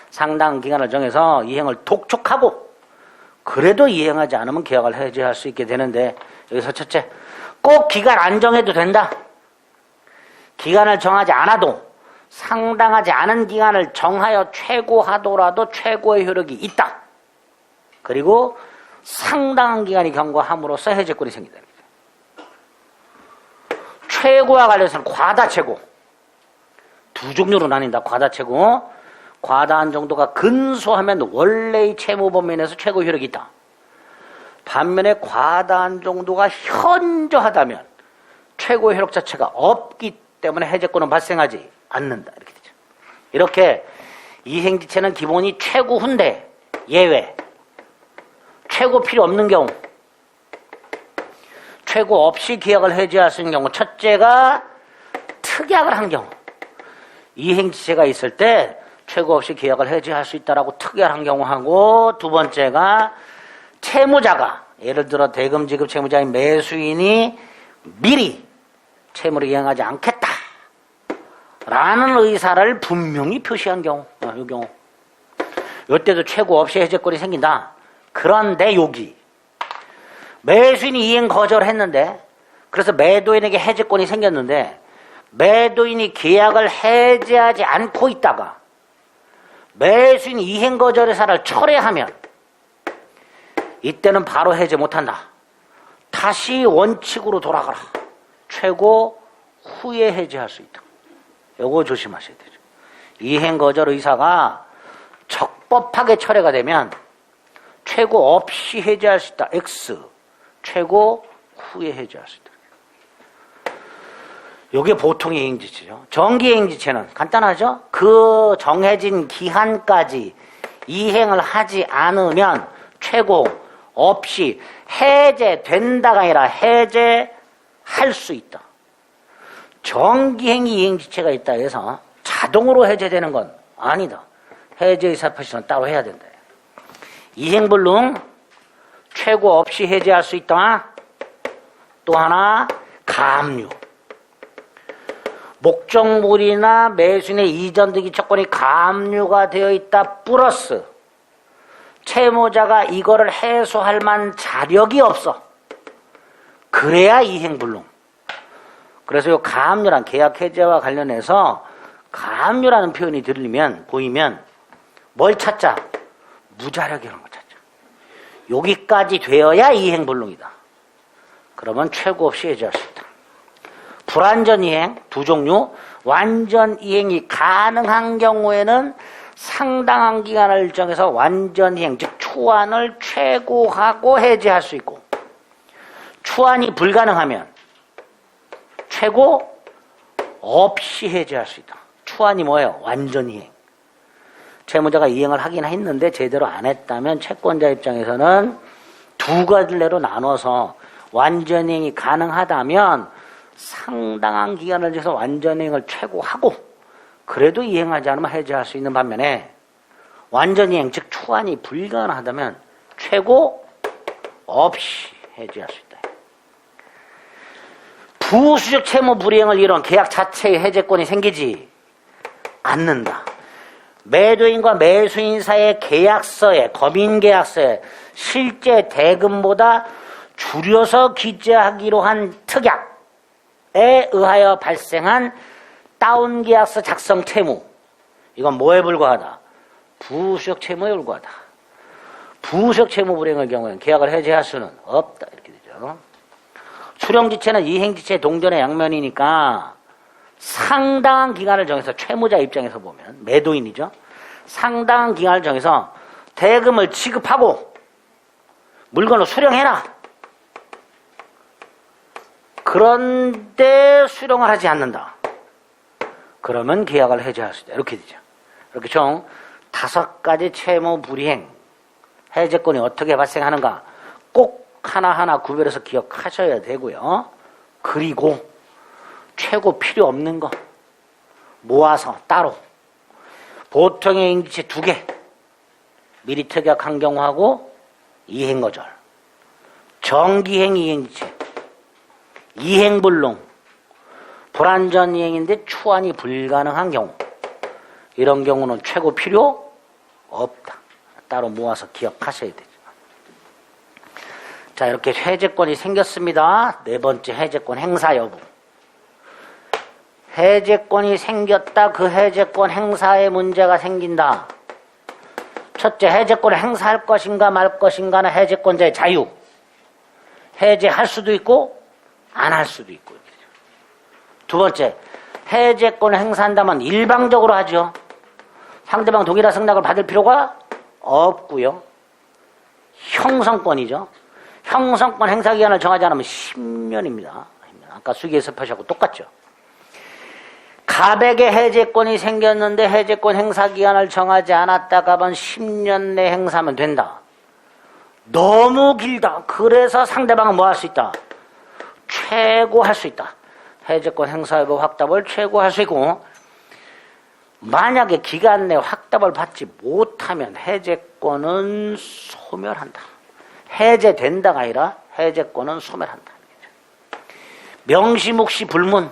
상당한 기간을 정해서 이행을 독촉하고 그래도 이행하지 않으면 계약을 해제할 수 있게 되는데, 여기서 첫째, 꼭 기간 안 정해도 된다. 기간을 정하지 않아도 상당하지 않은 기간을 정하여 최고하더라도 최고의 효력이 있다. 그리고 상당한 기간이 경과함으로써 해제권이 생긴다. 최고와 관련해서는 과다최고 2종류로 나뉜다. 과다최고, 과다한 정도가 근소하면 원래의 채무범위내에서 최고 효력이 있다. 반면에 과다한 정도가 현저하다면 최고 효력 자체가 없기 때문에 해제권은 발생하지 않는다. 이렇게 되죠. 이렇게 이행지체는 기본이 최고훈데 예외. 최고 필요 없는 경우, 최고 없이 계약을 해지할 수 있는 경우, 첫째가 특약을 한 경우, 이행지체가 있을 때 최고 없이 계약을 해지할 수 있다라고 특약을 한 경우하고, 두 번째가 채무자가, 예를 들어 대금 지급 채무자인 매수인이 미리 채무를 이행하지 않겠다 라는 의사를 분명히 표시한 경우, 이 경우. 이때도 최고 없이 해제권이 생긴다. 그런데 여기 매수인이 이행 거절했는데, 그래서 매도인에게 해제권이 생겼는데 매도인이 계약을 해제하지 않고 있다가 매수인이 이행 거절의 사를 철회하면 이때는 바로 해제 못한다. 다시 원칙으로 돌아가라. 최고 후에 해제할 수 있다. 요거 조심하셔야 되죠. 이행 거절 의사가 적법하게 철회가 되면 최고 없이 해제할 수 있다. X. 최고 후에 해제할 수 있다. 이게 보통의 이행지체죠. 정기이행지체는 간단하죠. 그 정해진 기한까지 이행을 하지 않으면 최고 없이 해제된다가 아니라 해제할 수 있다. 정기행위 이행지체가 있다 해서 자동으로 해제되는 건 아니다. 해제의사 표시는 따로 해야 된다. 이행불능 최고 없이 해제할 수 있다. 또 하나 감류. 목적물이나 매수인의 이전 등기 채권이 감류가 되어 있다 플러스 채무자가 이거를 해소할 만한 자력이 없어. 그래야 이행불능. 그래서 이 감류란 계약 해제와 관련해서 감류라는 표현이 보이면 뭘 찾자? 무자력이라는 걸 찾자. 여기까지 되어야 이행불능이다. 그러면 최고 없이 해제할 수 있다. 불완전 이행 두 종류. 완전 이행이 가능한 경우에는 상당한 기간을 정해서 완전 이행, 즉 추환을 최고하고 해제할 수 있고, 추환이 불가능하면 최고 없이 해제할 수 있다. 추환이 뭐예요? 완전 이행. 채무자가 이행을 하긴 했는데 제대로 안 했다면 채권자 입장에서는 두 갈래로 나눠서 완전 이행이 가능하다면 상당한 기간을 정해서 완전 이행을 최고하고, 그래도 이행하지 않으면 해제할 수 있는 반면에 완전 이행, 즉 추환이 불가능하다면 최고 없이 해제할 수 있다. 부수적 채무 불이행을 이룬 계약 자체의 해제권이 생기지 않는다. 매도인과 매수인 사이의 계약서에, 검인계약서에 실제 대금보다 줄여서 기재하기로 한 특약에 의하여 발생한 다운계약서 작성 채무, 이건 뭐에 불과하다? 부수적 채무에 불과하다. 부수적 채무 불이행의 경우에는 계약을 해제할 수는 없다. 이렇게 되죠. 수령지체는 이행지체 동전의 양면이니까 상당한 기간을 정해서, 채무자 입장에서 보면 매도인이죠. 상당한 기간을 정해서 대금을 지급하고 물건을 수령해라. 그런데 수령을 하지 않는다. 그러면 계약을 해제할 수 있다. 이렇게 되죠. 이렇게 총 5가지 채무 불이행 해제권이 어떻게 발생하는가 꼭 하나하나 구별해서 기억하셔야 되고요. 그리고 최고 필요 없는 거 모아서 따로 보통의 이행지체 2개, 미리 특약한 경우하고 이행거절, 정기행 이행지체, 이행불능, 불완전 이행인데 추환이 불가능한 경우, 이런 경우는 최고 필요 없다. 따로 모아서 기억하셔야 되죠. 자, 이렇게 해제권이 생겼습니다. 4번째 해제권 행사 여부. 해제권이 생겼다. 그 해제권 행사에 문제가 생긴다. 첫째, 해제권을 행사할 것인가 말 것인가는 해제권자의 자유. 해제할 수도 있고 안 할 수도 있고. 두 번째, 해제권을 행사한다면 일방적으로 하죠. 상대방 동일한 승낙을 받을 필요가 없고요. 형성권이죠. 형성권 행사 기간을 정하지 않으면 10년입니다. 아까 수기에서 표시하고 똑같죠. 가백의 해제권이 생겼는데 해제권 행사 기간을 정하지 않았다가 한 10년 내 행사하면 된다. 너무 길다. 그래서 상대방은 뭐 할 수 있다? 최고할 수 있다. 해제권 행사 여부 확답을 최고할 수 있고, 만약에 기간 내 확답을 받지 못하면 해제권은 소멸한다. 해제된다가 아니라 해제권은 소멸한다. 명시묵시 불문.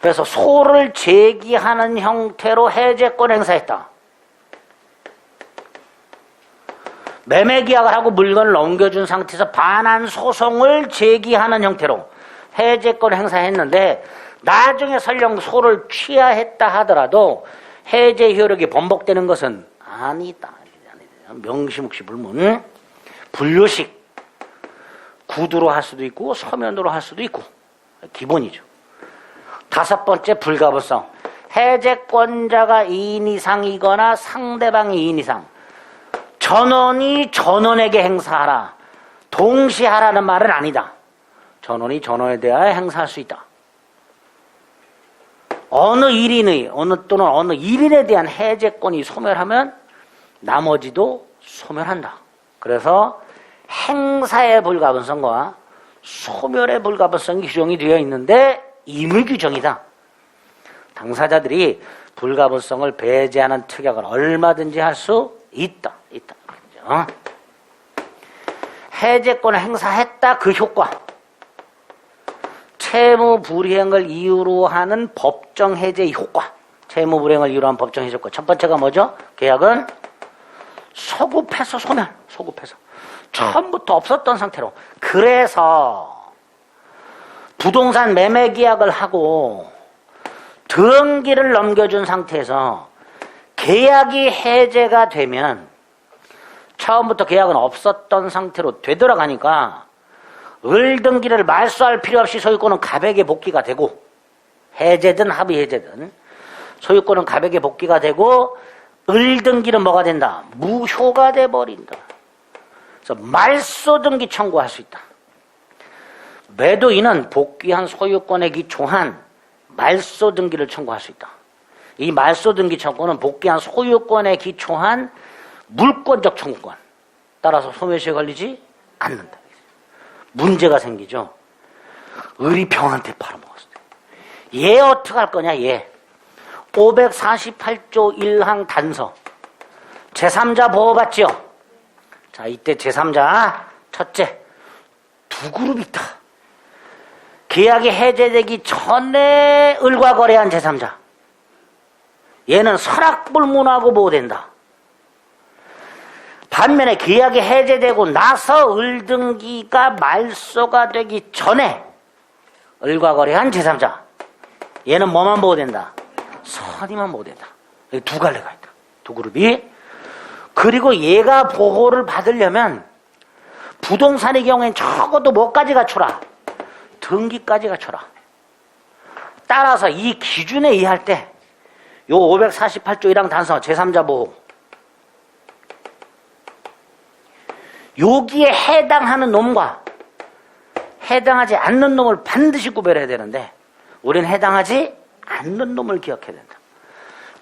그래서 소를 제기하는 형태로 해제권 행사했다. 매매계약을 하고 물건을 넘겨준 상태에서 반환 소송을 제기하는 형태로 해제권 행사했는데 나중에 설령 소를 취하했다 하더라도 해제 효력이 번복되는 것은 아니다. 명시묵시 불문. 분류식. 구두로 할 수도 있고 서면으로 할 수도 있고 기본이죠. 5번째, 불가분성. 해제권자가 2인 이상이거나 상대방이 2인 이상. 전원이 전원에게 행사하라. 동시에 하라는 말은 아니다. 전원이 전원에 대하여 행사할 수 있다. 어느 1인의 또는 어느 1인에 대한 해제권이 소멸하면 나머지도 소멸한다. 그래서 행사의 불가분성과 소멸의 불가분성이 규정이 되어 있는데 임의 규정이다. 당사자들이 불가분성을 배제하는 특약을 얼마든지 할 수 있다. 그렇죠? 해제권을 행사했다. 그 효과. 채무 불이행을 이유로 하는 법정 해제의 효과. 채무 불이행을 이유로 하는 법정 해제 효과. 첫 번째가 뭐죠? 계약은 소급해서 소멸. 소급해서. 처음부터 없었던 상태로. 그래서 부동산 매매 계약을 하고 등기를 넘겨준 상태에서 계약이 해제가 되면 처음부터 계약은 없었던 상태로 되돌아가니까 을등기를 말소할 필요 없이 소유권은 갑에게 복귀가 되고 해제든 합의 해제든 소유권은 갑에게 복귀가 되고 을등기는 뭐가 된다? 무효가 돼버린다. 그래서 말소등기 청구할 수 있다. 매도인은 복귀한 소유권에 기초한 말소등기를 청구할 수 있다. 이 말소등기 청구는 복귀한 소유권에 기초한 물권적 청구권. 따라서 소멸시에 걸리지 않는다. 문제가 생기죠. 을이 병한테 팔아먹었을 때. 얘 어떡할 거냐, 얘. 548조 1항 단서. 제3자 보호받지요. 자, 이때 제3자, 첫째, 두 그룹이 있다. 계약이 해제되기 전에 을과 거래한 제3자. 얘는 설악불문하고 보호된다. 반면에 계약이 해제되고 나서 을등기가 말소가 되기 전에 을과 거래한 제3자. 얘는 뭐만 보호된다? 선의만 보호된다. 여기 두 갈래가 있다. 두 그룹이. 그리고 얘가 보호를 받으려면 부동산의 경우엔 적어도 뭐까지 갖춰라? 등기까지 갖춰라. 따라서 이 기준에 의할 때 요 548조 1항 단서 제3자 보호 여기에 해당하는 놈과 해당하지 않는 놈을 반드시 구별해야 되는데 우리는 해당하지 않는 놈을 기억해야 된다.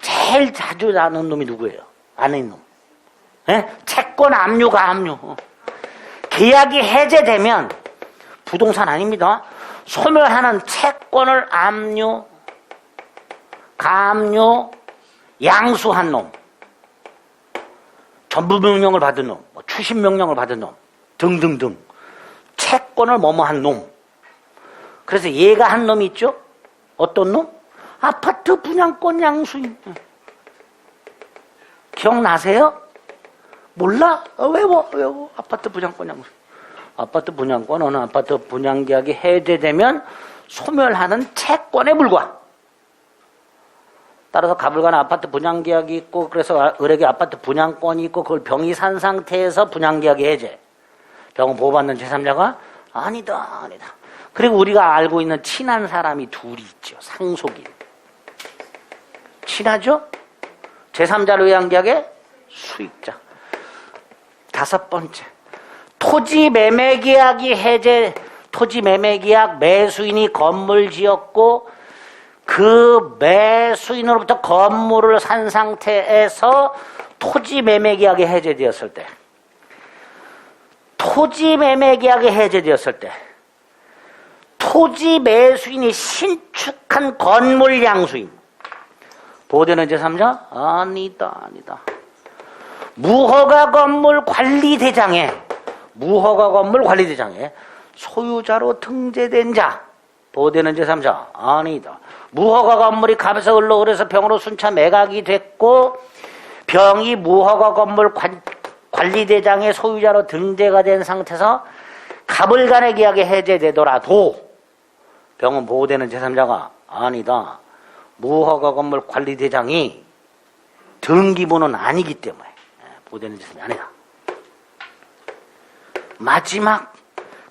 제일 자주 나는 놈이 누구예요? 아는 놈. 예? 채권 압류가 압류. 계약이 해제되면 부동산 아닙니다. 소멸하는 채권을 압류, 감류, 양수한 놈, 전부명령을 받은 놈, 추심명령을 받은 놈 등등등 채권을 뭐뭐한 놈. 그래서 얘가 한 놈이 있죠? 어떤 놈? 아파트 분양권 양수인. 기억나세요? 몰라? 외워. 아파트 분양권 양수. 아파트 분양권, 어느 아파트 분양계약이 해제되면 소멸하는 채권에 불과. 따라서 가불가는 아파트 분양계약이 있고 그래서 을에게 아파트 분양권이 있고 그걸 병이 산 상태에서 분양계약이 해제. 병을 보호받는 제3자가 아니다. 그리고 우리가 알고 있는 친한 사람이 둘이 있죠. 상속인. 친하죠? 제3자를 위한 계약의 수익자. 다섯 번째. 토지 매매 계약이 해제, 토지 매매 계약 매수인이 건물 지었고 그 매수인으로부터 건물을 산 상태에서 토지 매매 계약이 해제되었을 때, 토지 매매 계약이 해제되었을 때, 토지 매수인이 신축한 건물 양수인. 보호되는 제3자? 아니다. 무허가 건물 관리대장에 소유자로 등재된 자. 보호되는 제3자? 아니다. 무허가 건물이 갑에서 을로 을에서 병으로 순차 매각이 됐고 병이 무허가 건물 관리대장의 소유자로 등재가 된 상태에서 갑을 간의 계약이 해제되더라도 병은 보호되는 제3자가 아니다. 무허가 건물 관리대장이 등기부는 아니기 때문에 보호되는 제3자가 아니다. 마지막,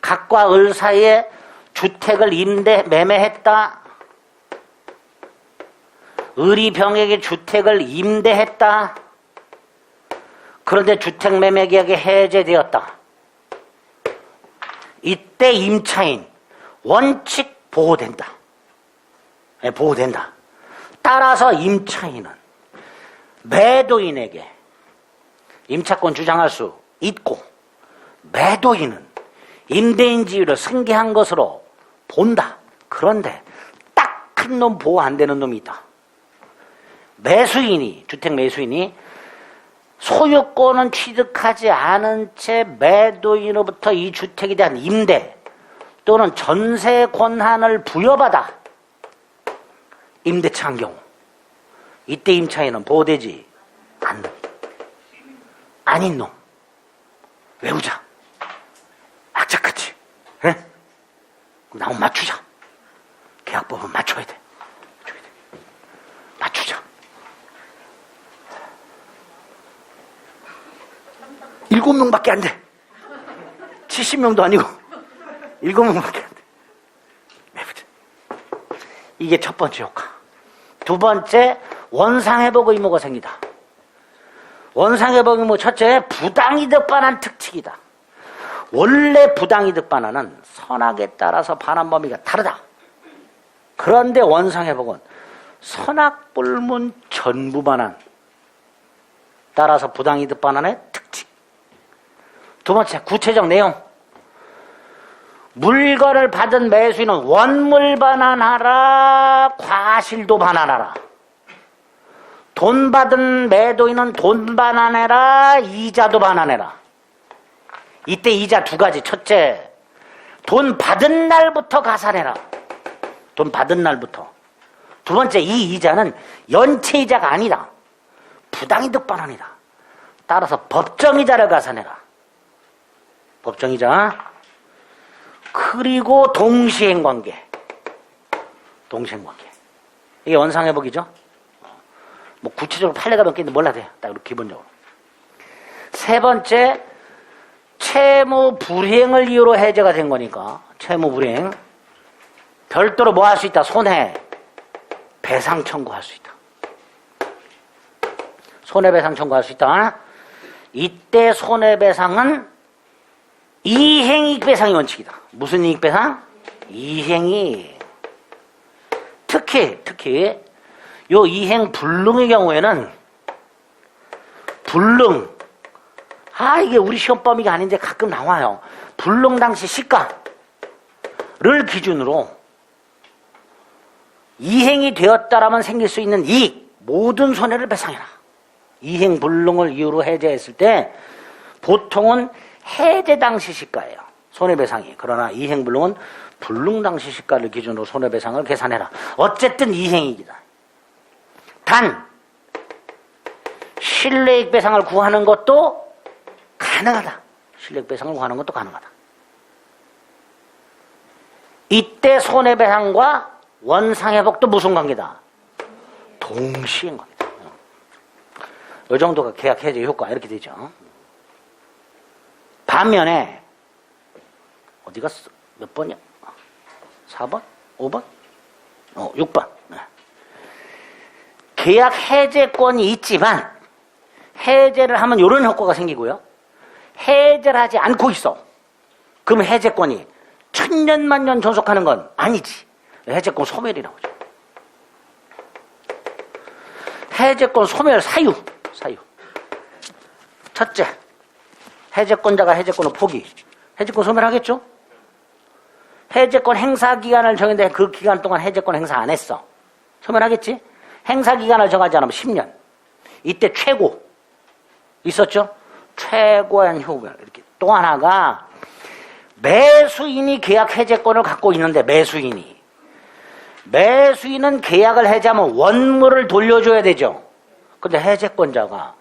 갑과 을 사이에 주택을 매매했다. 을이 병에게 주택을 임대했다. 그런데 주택 매매 계약이 해제되었다. 이때 임차인 원칙 보호된다. 보호된다. 따라서 임차인은 매도인에게 임차권 주장할 수 있고 매도인은 임대인 지위를 승계한 것으로 본다. 그런데 딱 한 놈 보호 안 되는 놈이 있다. 매수인이, 주택 매수인이 소유권은 취득하지 않은 채 매도인으로부터 이 주택에 대한 임대 또는 전세 권한을 부여받아 임대차 한 경우 이때 임차인은 보호되지 않는 아닌 놈 외우자. 악착같이. 예? 그럼 나온 맞추자. 계약법은 맞춰야 돼. 맞추자. 7명밖에 안 돼. 70명도 아니고 7명밖에 안 돼. 외우자. 이게 첫 번째 효과. 두 번째, 원상회복 의무가 생기다. 원상회복 의무 첫째, 부당이득 반환 특칙이다. 원래 부당이득 반환은 선악에 따라서 반환 범위가 다르다. 그런데 원상회복은 선악불문 전부 반환 따라서 부당이득 반환의 특칙. 두 번째, 구체적 내용. 물건을 받은 매수인은 원물 반환하라, 과실도 반환하라. 돈 받은 매도인은 돈 반환해라, 이자도 반환해라. 이때 이자 두 가지. 첫째, 돈 받은 날부터 가산해라. 돈 받은 날부터. 두 번째, 이 이자는 연체이자가 아니다. 부당이득 반환이다. 따라서 법정이자를 가산해라. 법정이자. 그리고 동시행관계. 동시행관계. 이게 원상회복이죠. 뭐 구체적으로 판례가 몇 개 있는데 몰라도 돼요. 딱 이렇게 기본적으로. 세 번째, 채무 불이행을 이유로 해제가 된 거니까 채무 불이행. 별도로 뭐 할 수 있다? 손해 배상 청구할 수 있다. 손해배상 청구할 수 있다. 이때 손해배상은 이행이익배상이 원칙이다. 무슨 이익배상? 이행이. 특히 요 이행 불능의 경우에는 불능. 이게 우리 시험 범위가 아닌데 가끔 나와요. 불능 당시 시가를 기준으로 이행이 되었다라면 생길 수 있는 이익, 모든 손해를 배상해라. 이행 불능을 이유로 해제했을 때 보통은 해제 당시 시가예요. 손해배상이. 그러나 이행 불능은 불능 당시 시가를 기준으로 손해배상을 계산해라. 어쨌든 이행이익이다. 단 실내익 배상을 구하는 것도 가능하다. 실내익 배상을 구하는 것도 가능하다. 이때 손해배상과 원상회복도 무슨 관계다? 동시행 관계다. 이 정도가 계약 해제 효과 이렇게 되죠. 반면에 어디 갔어? 몇 번이야? 4번? 5번? 6번. 계약 해제권이 있지만 해제를 하면 이런 효과가 생기고요. 해제를 하지 않고 있어. 그럼 해제권이 천년만년 존속하는 건 아니지. 해제권 소멸이 나오죠. 해제권 소멸 사유. 첫째, 해제권자가 해제권을 포기. 해제권 소멸하겠죠? 해제권 행사 기간을 정했는데 그 기간 동안 해제권 행사 안 했어. 소멸하겠지? 행사 기간을 정하지 않으면 10년. 이때 최고 있었죠? 최고한 효율. 이렇게 또 하나가 매수인이 계약 해제권을 갖고 있는데 매수인은 계약을 해제하면 원물을 돌려줘야 되죠. 근데 해제권자가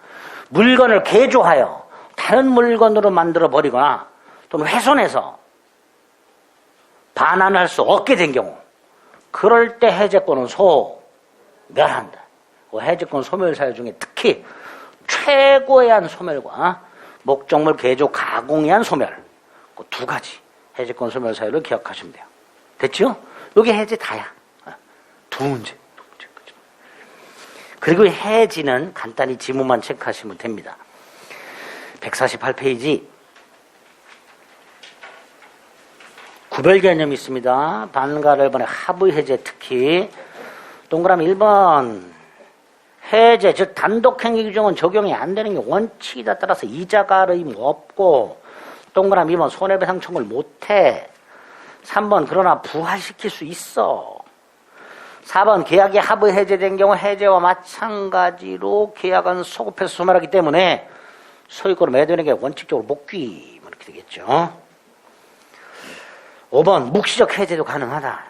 물건을 개조하여 다른 물건으로 만들어 버리거나 또는 훼손해서 반환할 수 없게 된 경우, 그럴 때 해제권은 소멸한다. 해제권 소멸 사유 중에 특히 최고에 한 소멸과 목적물 개조 가공에 한 소멸, 그 두 가지 해제권 소멸 사유를 기억하시면 돼요. 됐죠? 이게 해제 다야. 두 문제. 그리고 해지는 간단히 지문만 체크하시면 됩니다. 148페이지. 구별 개념이 있습니다. 반가를 번에 합의 해제, 특히 동그라미 1번 해제, 즉 단독행위 규정은 적용이 안 되는 게 원칙이다. 따라서 이자가름이 없고, 동그라미 2번 손해배상 청구를 못해. 3번 그러나 부활시킬 수 있어. 4번 계약이 합의 해제된 경우 해제와 마찬가지로 계약은 소급해서 소멸하기 때문에 소유권을 매도인에게 원칙적으로 복귀, 이렇게 되겠죠. 5번 묵시적 해제도 가능하다.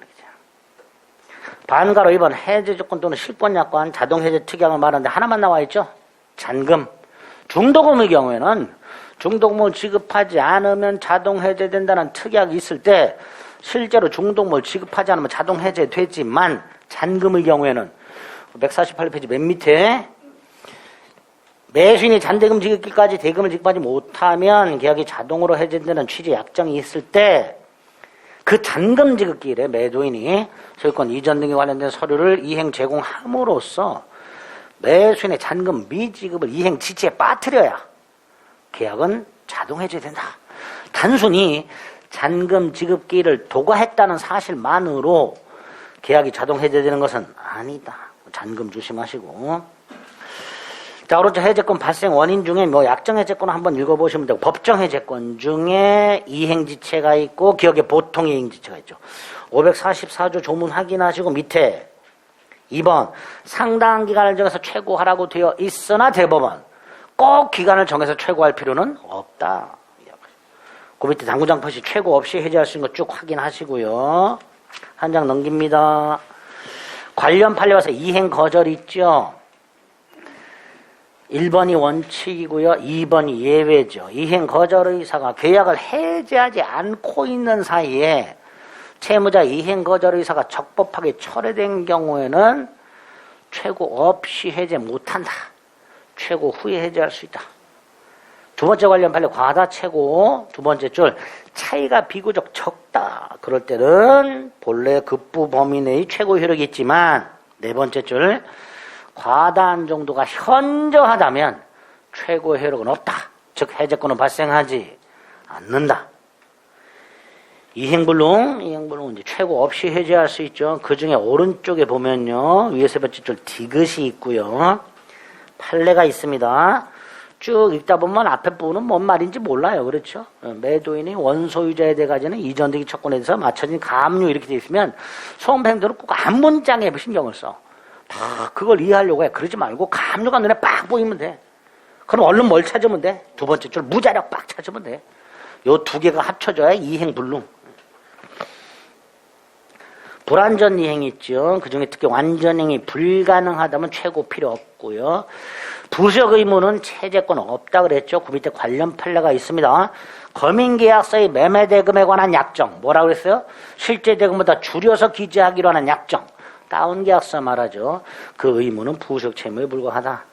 반가로 2번 해제 조건 또는 실권 약관 자동 해제 특약을 말하는데 하나만 나와 있죠. 잔금. 중도금의 경우에는 중도금을 지급하지 않으면 자동 해제된다는 특약이 있을 때 실제로 중도금을 지급하지 않으면 자동 해제되지만 잔금의 경우에는 148페이지 맨 밑에 매수인이 잔대금 지급기까지 대금을 지급하지 못하면 계약이 자동으로 해제되는 취지 약정이 있을 때 그 잔금 지급기일에 매도인이 소유권 이전 등에 관련된 서류를 이행 제공함으로써 매수인의 잔금 미지급을 이행 지체에 빠뜨려야 계약은 자동 해제된다. 단순히 잔금 지급기일을 도과했다는 사실만으로 계약이 자동 해제되는 것은 아니다. 잔금 조심하시고. 자, 오른쪽 해제권 발생 원인 중에 뭐 약정 해제권을 한번 읽어보시면 되고 법정 해제권 중에 이행지체가 있고 기억에 보통 이행지체가 있죠. 544조 조문 확인하시고 밑에 2번 상당 기간을 정해서 최고하라고 되어 있으나 대법원 꼭 기간을 정해서 최고할 필요는 없다. 그 밑에 당구장 표시 최고 없이 해제할 수 있는 거 쭉 확인하시고요. 한 장 넘깁니다. 관련 판례 와서 이행 거절 있죠. 1번이 원칙이고요. 2번이 예외죠. 이행 거절 의사가 계약을 해제하지 않고 있는 사이에 채무자 이행 거절 의사가 적법하게 철회된 경우에는 최고 없이 해제 못한다. 최고 후에 해제할 수 있다. 두 번째 관련 판례 과다 최고 두 번째 줄 차이가 비교적 적다. 그럴 때는 본래 급부 범위 내의 최고 효력이 있지만 네 번째 줄 과다한 정도가 현저하다면 최고 효력은 없다. 즉 해제권은 발생하지 않는다. 이행불능 이제 최고 없이 해제할 수 있죠. 그 중에 오른쪽에 보면요. 위에 세 번째 줄 디귿이 있고요. 판례가 있습니다. 쭉 읽다 보면 앞에 부분은 뭔 말인지 몰라요. 그렇죠? 매도인이 원소유자에 대해 가지는 이전등기 채권에 대해서 맞춰진 가압류 이렇게 돼 있으면 소음행도는 꼭 한 문장에 신경을 써. 다 그걸 이해하려고 해. 그러지 말고 가압류가 눈에 빡 보이면 돼. 그럼 얼른 뭘 찾으면 돼? 두 번째 줄 무자력 빡 찾으면 돼. 요 두 개가 합쳐져야 이행불능. 불완전 이행이 있죠. 그중에 특히 완전행이 불가능하다면 최고 필요 없고요. 부적 의무는 채제권 없다 그랬죠. 그 밑에 관련 판례가 있습니다. 거민계약서의 매매대금에 관한 약정. 뭐라고 그랬어요? 실제 대금보다 줄여서 기재하기로 하는 약정. 다운계약서 말하죠. 그 의무는 부적 채무에 불과하다.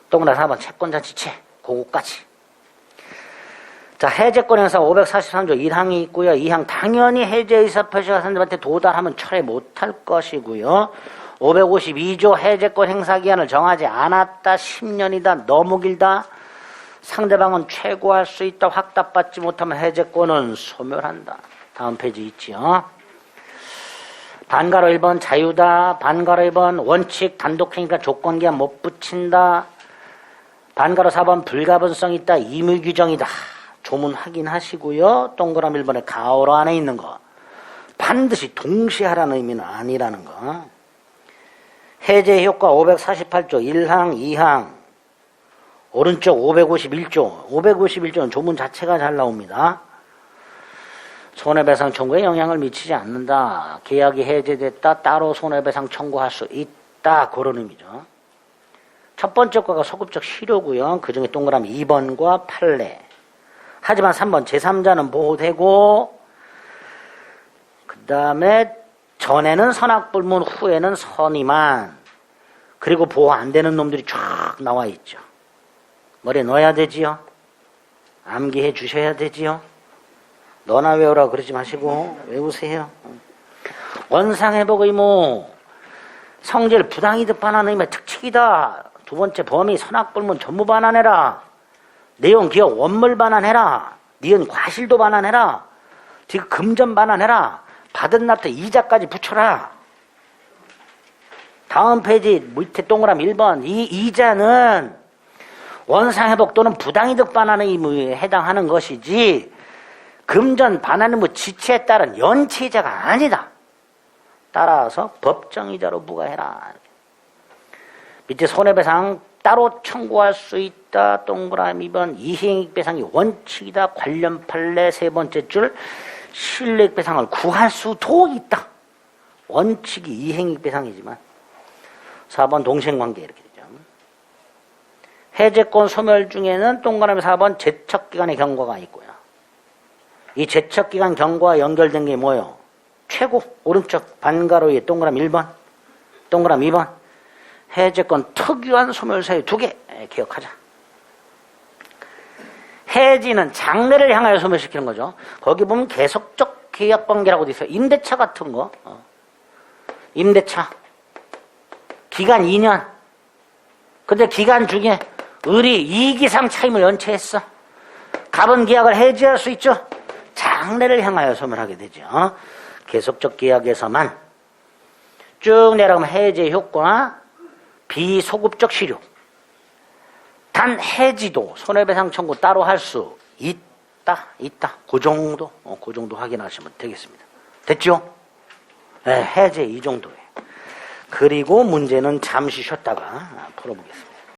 동그라 4번 채권자치체. 그거까지. 자, 해제권 행사 543조 1항이 있고요. 2항 당연히 해제 의사 표시가 상대방한테 도달하면 철회 못할 것이고요. 552조 해제권 행사 기한을 정하지 않았다. 10년이다. 너무 길다. 상대방은 최고할 수 있다. 확답받지 못하면 해제권은 소멸한다. 다음 페이지 있지요. 반가로 1번 자유다. 반가로 2번 원칙 단독행위가 조건기한 못 붙인다. 반가로 4번 불가분성 있다. 임의규정이다. 조문 확인하시고요. 동그라미 1번에 가오로 안에 있는 거. 반드시 동시에 하라는 의미는 아니라는 거. 해제 효과 548조 1항 2항 오른쪽 551조 551조는 조문 자체가 잘 나옵니다. 손해배상 청구에 영향을 미치지 않는다. 계약이 해제됐다. 따로 손해배상 청구할 수 있다. 그런 의미죠. 첫 번째 거가 소급적 실효고요. 그중에 동그라미 2번과 판례. 하지만 3번 제3자는 보호되고 그 다음에 전에는 선악불문 후에는 선의만 그리고 보호 안 되는 놈들이 쫙 나와 있죠. 머리에 넣어야 되지요. 암기해 주셔야 되지요. 너나 외우라 그러지 마시고 외우세요. 원상회복 의무 성질 부당이득 반환 의무의 특칙이다. 두 번째 범위 선악불문 전부 반환해라. 내용 기억 원물 반환해라. 니은 과실도 반환해라. 지금 금전 반환해라. 받은 납부 이자까지 붙여라. 다음 페이지 밑에 동그라미 1번 이 이자는 원상회복 또는 부당이득 반환 의무에 해당하는 것이지 금전 반환 의무 지체에 따른 연체이자가 아니다. 따라서 법정이자로 부과해라. 밑에 손해배상 따로 청구할 수 있다. 동그라미 2번 이행익배상이 원칙이다. 관련 판례 세 번째 줄 실내익 배상을 구할 수도 있다. 원칙이 이행익 배상이지만 4번 동생관계 이렇게 되죠. 해제권 소멸 중에는 동그라미 4번 제척기간의 경과가 있고요. 이 제척기간 경과와 연결된 게 뭐예요? 최고 오른쪽 반가로에 동그라미 1번, 동그라미 2번. 해제권 특유한 소멸 사유 2개 기억하자. 해지는 장래를 향하여 소멸시키는 거죠. 거기 보면 계속적 계약관계라고 돼 있어요. 임대차 같은 거. 임대차. 기간 2년. 근데 기간 중에 을이 2기 이상 차임을 연체했어. 갑은 계약을 해지할 수 있죠. 장래를 향하여 소멸하게 되죠. 계속적 계약에서만 쭉 내려가면 해제 효과, 비소급적 실효. 단 해지도 손해배상 청구 따로 할 수 있다. 그 정도, 그 정도 확인하시면 되겠습니다. 됐죠? 네, 해제 이 정도예요. 그리고 문제는 잠시 쉬었다가 풀어보겠습니다.